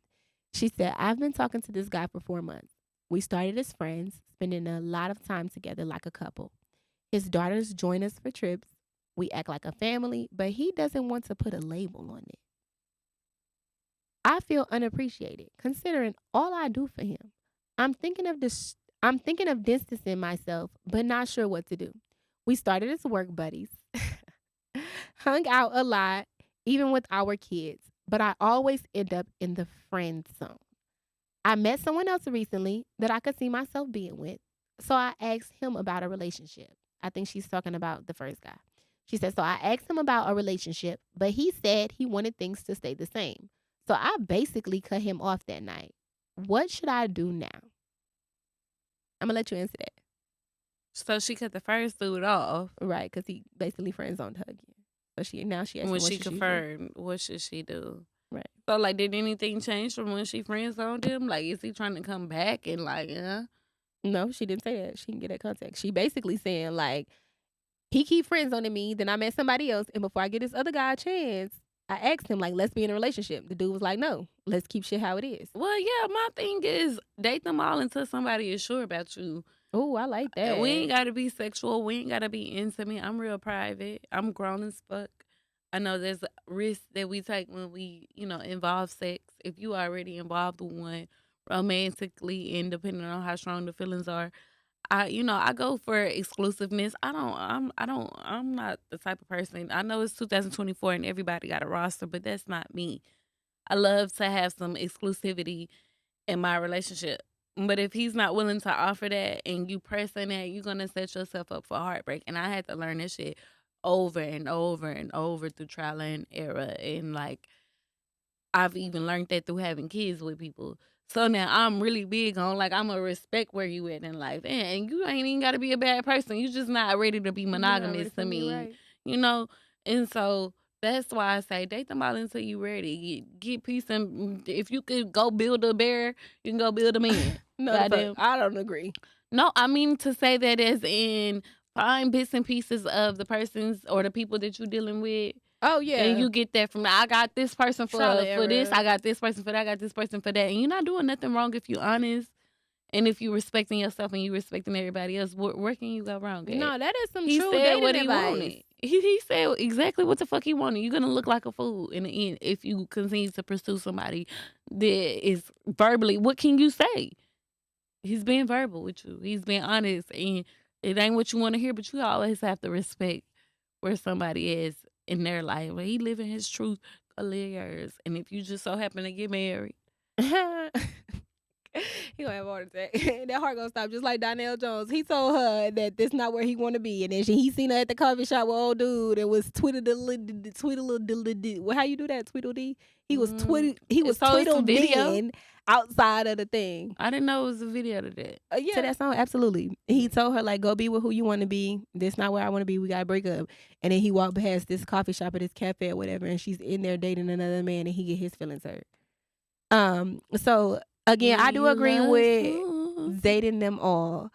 She said, I've been talking to this guy for 4 months. We started as friends, spending a lot of time together like a couple. His daughters join us for trips. We act like a family, but he doesn't want to put a label on it. I feel unappreciated considering all I do for him. I'm thinking of distancing myself, but not sure what to do. We started as work buddies, hung out a lot, even with our kids, but I always end up in the friend zone. I met someone else recently that I could see myself being with, so I asked him about a relationship. I think she's talking about the first guy. She said, so I asked him about a relationship, but he said he wanted things to stay the same. So I basically cut him off that night. What should I do now? I'm going to let you answer that. So she cut the first dude off. Right, because he basically friend zoned her again. So she asked when she confirmed, what should she do? Right. So, like, did anything change from when she friend zoned him? Like, is he trying to come back and, like, No, she didn't say that. She can get that contact. She basically saying, like, he keep friend zoning me, then I met somebody else, and before I get this other guy a chance, I asked him, like, let's be in a relationship. The dude was like, no, let's keep shit how it is. Well, yeah, my thing is date them all until somebody is sure about you. Oh, I like that. We ain't got to be sexual. We ain't got to be intimate. I'm real private. I'm grown as fuck. I know there's risks that we take when we, involve sex. If you already involved with one romantically and depending on how strong the feelings are, I go for exclusiveness. I'm not the type of person. I know it's 2024 and everybody got a roster, but that's not me. I love to have some exclusivity in my relationship. But if he's not willing to offer that and you pressing that, you're going to set yourself up for heartbreak. And I had to learn this shit over and over and over through trial and error. And, like, I've even learned that through having kids with people. So now I'm really big on, like, I'm going to respect where you at in life. And you ain't even got to be a bad person. You just not ready to be monogamous to me, right. And so that's why I say date them all until you ready. Get peace. And if you could go build a bear, you can go build a man. No, I don't agree. No, I mean to say that as in find bits and pieces of the persons or the people that you're dealing with. Oh, yeah. And you get that from, I got this person for this, I got this person for that, I got this person for that. And you're not doing nothing wrong if you're honest. And if you're respecting yourself and you're respecting everybody else, where can you go wrong at? No, that is some he true said what dating he advice. wanted. He said exactly what the fuck he wanted. You're going to look like a fool in the end if you continue to pursue somebody that is verbally. What can you say? He's being verbal with you. He's being honest. And it ain't what you want to hear, but you always have to respect where somebody is in their life. When he living his truth, go live yours. And if you just so happen to get married. He gonna have a heart attack. That heart gonna stop just like Donnell Jones. He told her that this not where he want to be, and then he seen her at the coffee shop with old dude and was tweedle. Well, how you do that? Tweedledee. He was twiddled in outside of the thing. I didn't know it was a video to that. Yeah. To that song, absolutely. He told her like, go be with who you want to be. This not where I want to be. We gotta break up. And then he walked past this coffee shop or this cafe or whatever, and she's in there dating another man, and he get his feelings hurt. So again, I do agree with dating them all.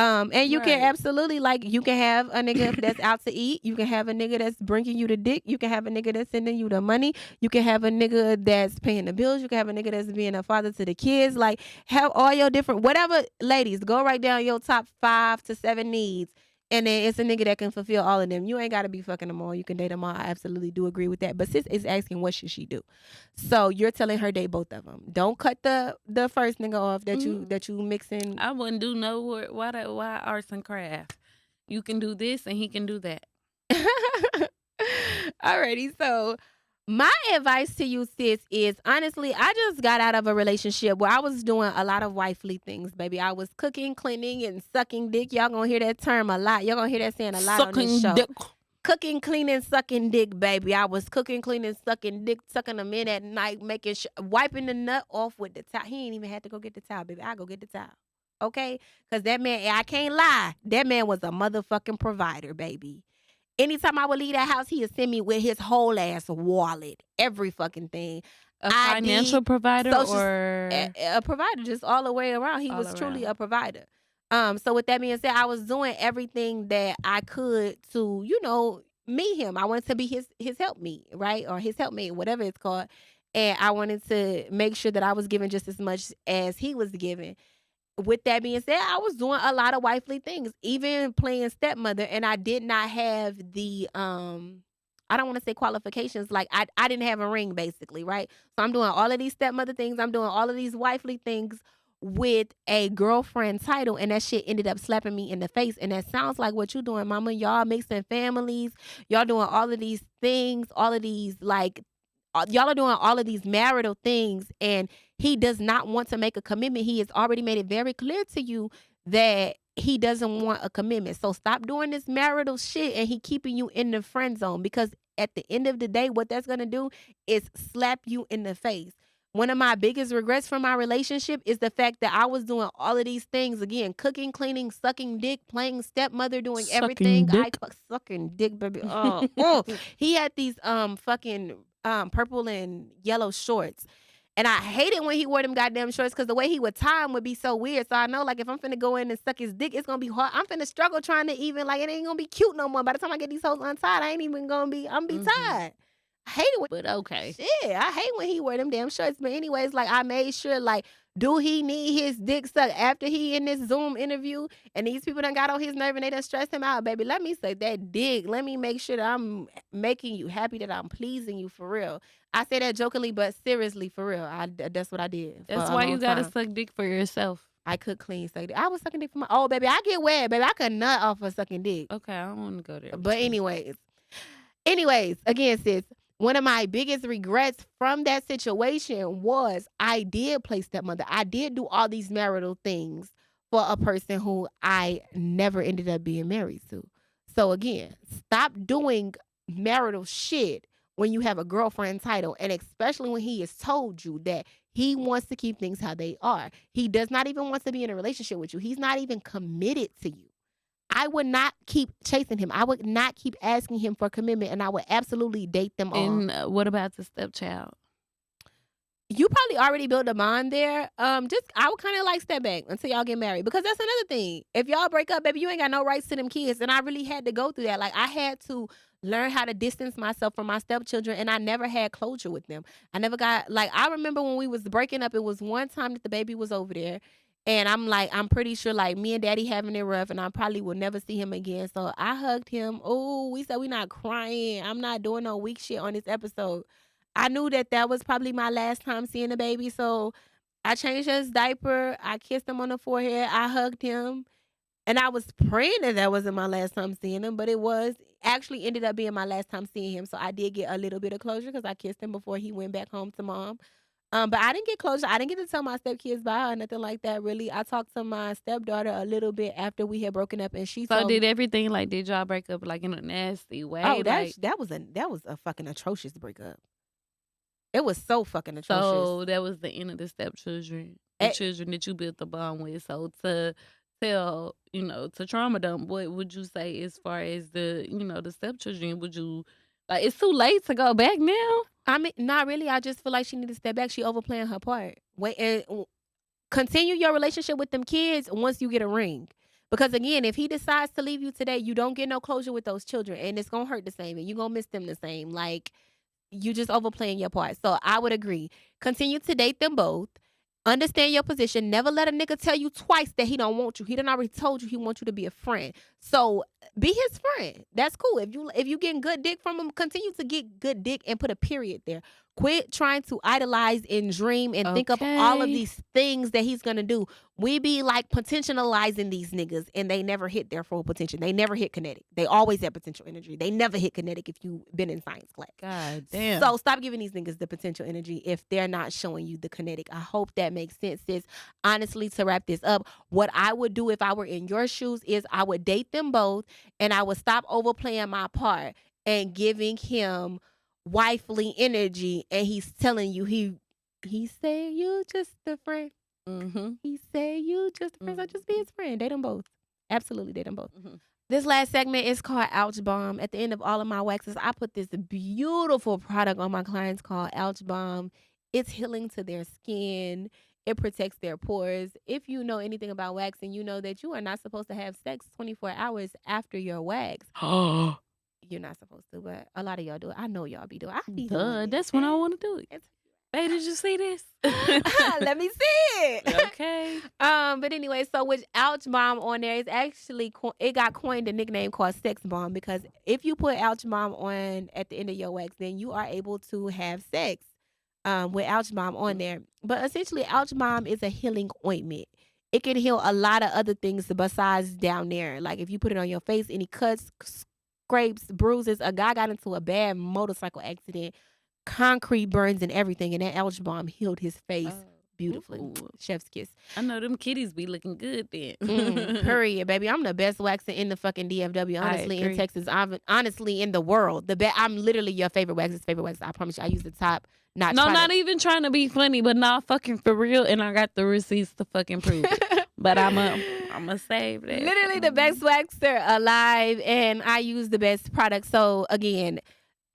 And you can absolutely, like, you can have a nigga that's out to eat. You can have a nigga that's bringing you the dick. You can have a nigga that's sending you the money. You can have a nigga that's paying the bills. You can have a nigga that's being a father to the kids. Like, have all your different, whatever, ladies, go write down your top 5 to 7 needs. And then it's a nigga that can fulfill all of them. You ain't got to be fucking them all. You can date them all. I absolutely do agree with that. But sis is asking, what should she do? So you're telling her date both of them. Don't cut the first nigga off that you mixing. I wouldn't do no work. Why arts and crafts? You can do this and he can do that. Alrighty, so my advice to you, sis, is honestly, I just got out of a relationship where I was doing a lot of wifely things, baby. I was cooking, cleaning, and sucking dick. Y'all gonna hear that term a lot. Y'all gonna hear that saying a lot on this show. Dick. Cooking, cleaning, sucking dick, baby. I was cooking, cleaning, sucking dick, sucking them in at night, making wiping the nut off with the towel. He ain't even had to go get the towel, baby. I go get the towel. Okay? Because that man, I can't lie, that man was a motherfucking provider, baby. Anytime I would leave that house, he would send me with his whole ass wallet, every fucking thing. A financial provider or a provider, just all the way around. He was truly a provider. So with that being said, I was doing everything that I could to, meet him. I wanted to be his helpmeet, right? Or his helpmate, whatever it's called. And I wanted to make sure that I was giving just as much as he was giving. With that being said, I was doing a lot of wifely things, even playing stepmother, and I did not have the I don't want to say qualifications, like I didn't have a ring, basically, right? So I'm doing all of these stepmother things, I'm doing all of these wifely things with a girlfriend title, and that shit ended up slapping me in the face. And that sounds like what you doing, mama. Y'all mixing families, y'all doing all of these things, all of these, like, y'all are doing all of these marital things, and he does not want to make a commitment. He has already made it very clear to you that he doesn't want a commitment. So stop doing this marital shit, and he keeping you in the friend zone, because at the end of the day, what that's going to do is slap you in the face. One of my biggest regrets from my relationship is the fact that I was doing all of these things, again, cooking, cleaning, sucking dick, playing stepmother, doing everything. Sucking dick, baby. Oh. He had these fucking purple and yellow shorts. And I hated when he wore them goddamn shorts, because the way he would tie them would be so weird. So I know, like, if I'm finna go in and suck his dick, it's gonna be hard. I'm finna struggle trying to even, like, it ain't gonna be cute no more. By the time I get these hoes untied, I ain't even gonna be, I'm gonna be tied. I hate it. But okay. Yeah, I hate when he wear them damn shorts. But anyways, like, I made sure, like, do he need his dick sucked after he in this Zoom interview and these people done got on his nerve and they done stressed him out, baby? Let me suck that dick. Let me make sure that I'm making you happy, that I'm pleasing you for real. I say that jokingly, but seriously, for real. That's what I did. That's why you gotta suck dick for yourself. I could clean suck dick. I was sucking dick for my baby. I get wet, baby. I could nut off of sucking dick. Okay, I don't want to go there. But anyways, again, sis, one of my biggest regrets from that situation was I did play stepmother. I did do all these marital things for a person who I never ended up being married to. So again, stop doing marital shit when you have a girlfriend title, and especially when he has told you that he wants to keep things how they are. He does not even want to be in a relationship with you. He's not even committed to you. I would not keep chasing him. I would not keep asking him for commitment, and I would absolutely date them all. And what about the stepchild? You probably already built a bond there. I would kind of like step back until y'all get married, because that's another thing. If y'all break up, baby, you ain't got no rights to them kids, and I really had to go through that. Like, I had to learn how to distance myself from my stepchildren, and I never had closure with them. I never got, like, I remember when we was breaking up, it was one time that the baby was over there. And I'm pretty sure, like, me and daddy having it rough, and I probably will never see him again. So I hugged him. Oh, we said we not crying. I'm not doing no weak shit on this episode. I knew that was probably my last time seeing the baby. So I changed his diaper. I kissed him on the forehead. I hugged him. And I was praying that wasn't my last time seeing him, but it was. Actually ended up being my last time seeing him. So I did get a little bit of closure, because I kissed him before he went back home to mom. But I didn't get closure. I didn't get to tell my stepkids bye or nothing like that. Really, I talked to my stepdaughter a little bit after we had broken up, and she So told did me, everything like did y'all break up like in a nasty way? "Oh, Like that was a fucking atrocious breakup. It was so fucking atrocious." so that was the end of the stepchildren, the children that you built the bond with. So to tell, to trauma dump, what would you say as far as the, the stepchildren? Would you like it's too late to go back now? I mean, not really. I just feel like she need to step back. She overplaying her part. Wait, and continue your relationship with them kids once you get a ring. Because again, if he decides to leave you today, you don't get no closure with those children, and it's gonna hurt the same, and you're gonna miss them the same. Like, you just overplaying your part. So I would agree. Continue to date them both. Understand your position. Never let a nigga tell you twice that he don't want you. He done already told you he wants you to be a friend. So be his friend. That's cool. If you getting good dick from him, continue to get good dick and put a period there. Quit trying to idolize and dream and think of all of these things that he's gonna do. We be like potentializing these niggas and they never hit their full potential. They never hit kinetic. They always have potential energy. They never hit kinetic if you've been in science class. God damn. So stop giving these niggas the potential energy if they're not showing you the kinetic. I hope that makes sense, sis. Honestly, to wrap this up, what I would do if I were in your shoes is I would date them both and I would stop overplaying my part and giving him wifely energy, and he's telling you he say you just a friend. Mm-hmm. He say you just a friend. So just be his friend. Date them both. Absolutely date them both. Mm-hmm. This last segment is called Ouch Bomb. At the end of all of my waxes, I put this beautiful product on my clients called Ouch Bomb. It's healing to their skin. It protects their pores. If you know anything about waxing, you know that you are not supposed to have sex 24 hours after your wax. You're not supposed to, but a lot of y'all do it. I know y'all be doing it. I be doing it. That's when I want to do it. Hey, did you see this? Let me see it. Okay. But anyway, so with Ouch Bomb on there, it's actually it got coined a nickname called Sex Bomb, because if you put Ouch Bomb on at the end of your wax, then you are able to have sex with Ouch Bomb on there. But essentially, Ouch Bomb is a healing ointment. It can heal a lot of other things besides down there. Like if you put it on your face, any cuts, scrapes, bruises. A guy got into a bad motorcycle accident, concrete burns and everything, and that Ouch Bomb healed his face beautifully. Ooh. Chef's kiss. I know them kitties be looking good then. Period, baby. I'm the best waxer in the fucking DFW, honestly, in Texas. Honestly, in the world. I'm literally your favorite waxer's favorite waxer. I promise you. I use the top. Not even trying to be funny, but not fucking for real. And I got the receipts to fucking prove it. But I'ma save that. Literally the best waxer alive, and I use the best product. So again,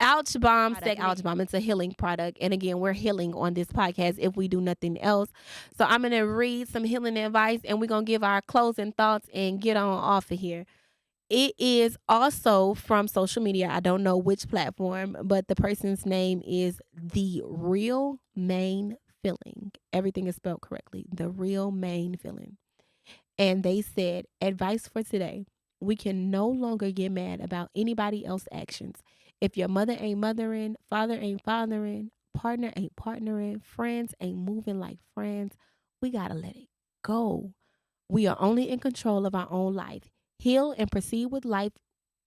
Ouch Bomb, Ouch Bomb. It's a healing product. And again, we're healing on this podcast if we do nothing else. So I'm going to read some healing advice, and we're going to give our closing thoughts and get on off of here. It is also from social media. I don't know which platform, but the person's name is The Real Main Feeling. Everything is spelled correctly. The Real Main Feeling. And they said, advice for today. We can no longer get mad about anybody else's actions. If your mother ain't mothering, father ain't fathering, partner ain't partnering, friends ain't moving like friends, we got to let it go. We are only in control of our own life. Heal and proceed with life.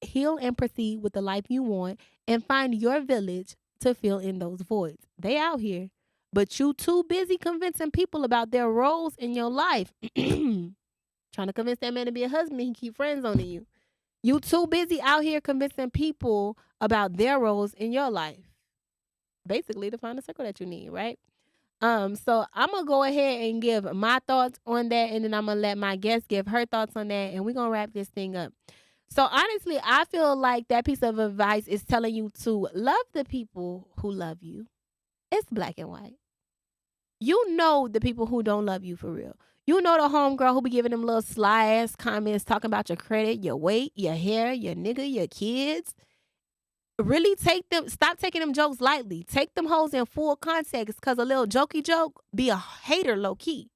Heal and proceed with the life you want, and find your village to fill in those voids. They out here, but you too busy convincing people about their roles in your life. Trying to convince that man to be a husband, he keep friends on you. You too busy out here convincing people about their roles in your life. Basically, to find the circle that you need, right? So I'm gonna go ahead and give my thoughts on that, and then I'm gonna let my guest give her thoughts on that, and we're gonna wrap this thing up. So honestly, I feel like that piece of advice is telling you to love the people who love you. It's black and white. You know the people who don't love you for real. You know the homegirl who be giving them little sly ass comments talking about your credit, your weight, your hair, your nigga, your kids. Really stop taking them jokes lightly. Take them hoes in full context, because a little jokey joke be a hater low key.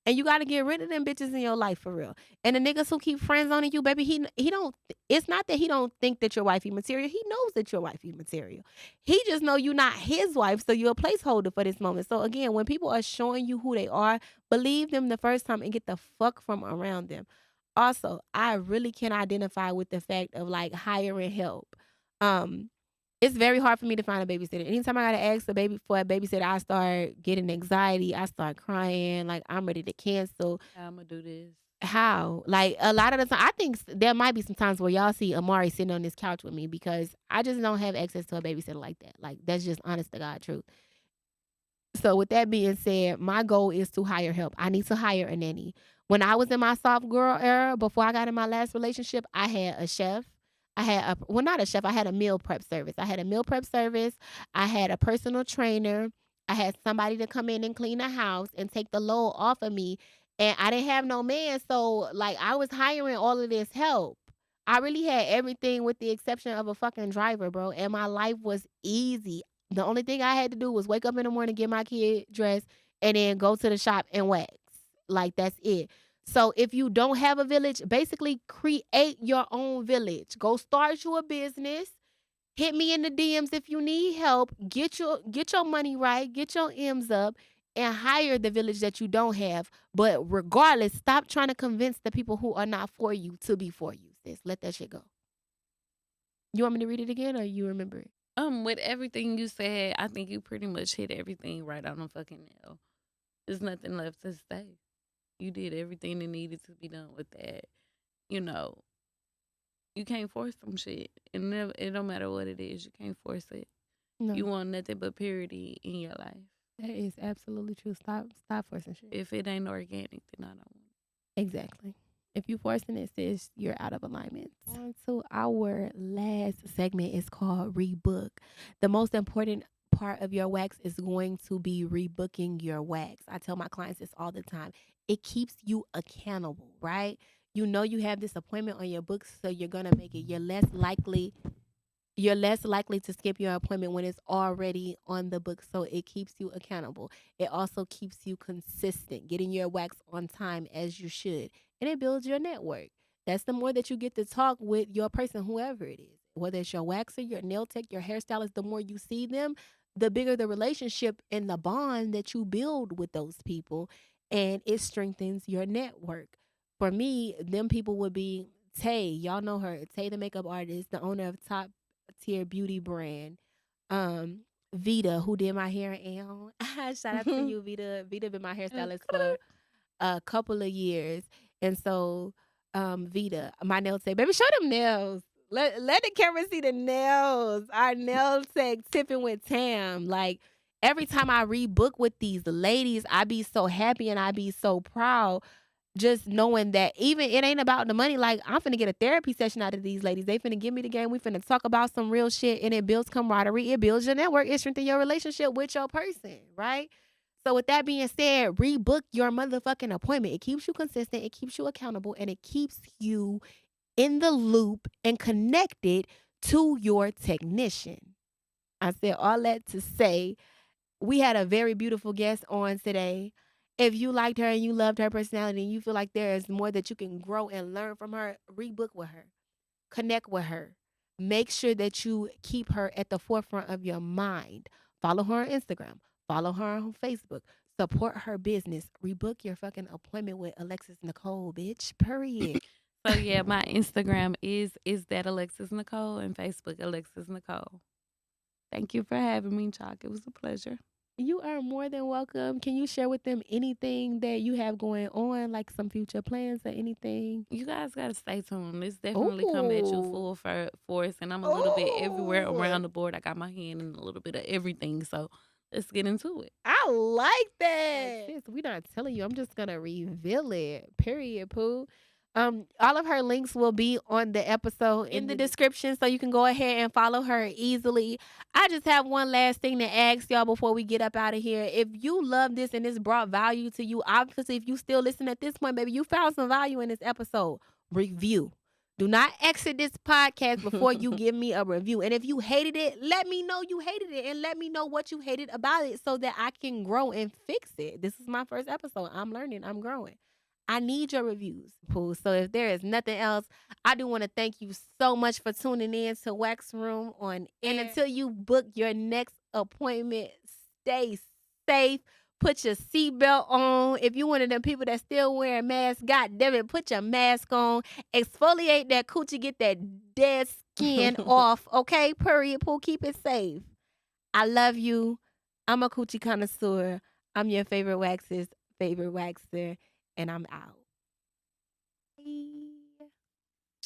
And you got to get rid of them bitches in your life for real. And the niggas who keep friends on you, baby, he don't, it's not that he don't think that you're wifey material. He knows that you're wifey material. He just know you're not his wife, so you're a placeholder for this moment. So again, when people are showing you who they are, believe them the first time and get the fuck from around them. Also, I really can identify with the fact of like hiring help. It's very hard for me to find a babysitter. Anytime I gotta ask for a babysitter, I start getting anxiety. I start crying. Like I'm ready to cancel. I'm gonna do this. How? Like a lot of the time, I think there might be some times where y'all see Amari sitting on this couch with me because I just don't have access to a babysitter like that. Like that's just honest to God truth. So with that being said, my goal is to hire help. I need to hire a nanny. When I was in my soft girl era, before I got in my last relationship, I had a chef. I had not a chef. I had a meal prep service. I had a meal prep service. I had a personal trainer. I had somebody to come in and clean the house and take the load off of me. And I didn't have no man, so like I was hiring all of this help. I really had everything with the exception of a fucking driver, bro. And my life was easy. The only thing I had to do was wake up in the morning, get my kid dressed, and then go to the shop and wax. Like that's it. So if you don't have a village, basically create your own village. Go start you a business. Hit me in the DMs if you need help. Get your money right. Get your M's up and hire the village that you don't have. But regardless, stop trying to convince the people who are not for you to be for you, sis. Let that shit go. You want me to read it again or you remember it? With everything you said, I think you pretty much hit everything right on the fucking nail. There's nothing left to say. You did everything that needed to be done with that. You know, you can't force some shit. And it don't matter what it is, you can't force it. No. You want nothing but purity in your life. That is absolutely true. Stop forcing shit. If it ain't organic, then I don't want it. Exactly. If you're forcing it, sis, you're out of alignment. On to our last segment. It's called Rebook. The most important part of your wax is going to be rebooking your wax. I tell my clients this all the time. It keeps you accountable, right? You know you have this appointment on your books, so you're gonna make it. You're less likely to skip your appointment when it's already on the book. So it keeps you accountable. It also keeps you consistent, getting your wax on time as you should. And it builds your network. That's the more that you get to talk with your person, whoever it is. Whether it's your waxer, your nail tech, your hairstylist, the more you see them, the bigger the relationship and the bond that you build with those people. And it strengthens your network. For me, them people would be Tay. Y'all know her. Tay, the makeup artist, the owner of Top Tier Beauty brand. Vita, who did my hair and shout out to you, Vita. Vita been my hairstylist for a couple of years. And so Vita, my nail tech, baby, show them nails. Let the camera see the nails. Our nail tech tipping with Tam. Like every time I rebook with these ladies, I be so happy and I be so proud. Just knowing that even it ain't about the money. Like I'm finna get a therapy session out of these ladies. They finna give me the game. We finna talk about some real shit, and it builds camaraderie. It builds your network. It strengthens your relationship with your person, right? So with that being said, rebook your motherfucking appointment. It keeps you consistent. It keeps you accountable, and it keeps you in the loop and connected to your technician. I said all that to say we had a very beautiful guest on today. If you liked her and you loved her personality and you feel like there is more that you can grow and learn from her, rebook with her. Connect with her. Make sure that you keep her at the forefront of your mind. Follow her on Instagram. Follow her on Facebook. Support her business. Rebook your fucking appointment with Alexis Nicole, bitch. Period. So yeah, my Instagram is that Alexis Nicole and Facebook Alexis Nicole. Thank you for having me, Choc. It was a pleasure. You are more than welcome. Can you share with them anything that you have going on, like some future plans or anything? You guys got to stay tuned. It's definitely coming at you full force, and I'm a little bit everywhere around the board. I got my hand in a little bit of everything, so let's get into it. I like that. Sis, we're not telling you. I'm just going to reveal it. Period, Pooh. All of her links will be on the episode in the description, so you can go ahead and follow her easily. I just have one last thing to ask y'all before we get up out of here. If you love this and this brought value to you, obviously, if you still listen at this point, baby, you found some value in this episode. Review. Do not exit this podcast before you give me a review. And if you hated it, let me know you hated it and let me know what you hated about it so that I can grow and fix it. This is my first episode. I'm learning. I'm growing. I need your reviews, Pooh. So if there is nothing else, I do want to thank you so much for tuning in to Wax Room on Air. And until you book your next appointment, stay safe. Put your seatbelt on. If you one of them people that still wearing masks, God damn it, put your mask on. Exfoliate that coochie, get that dead skin off. Okay, period. Pooh, keep it safe. I love you. I'm a coochie connoisseur. I'm your favorite waxer's favorite waxer, and I'm out. Bye.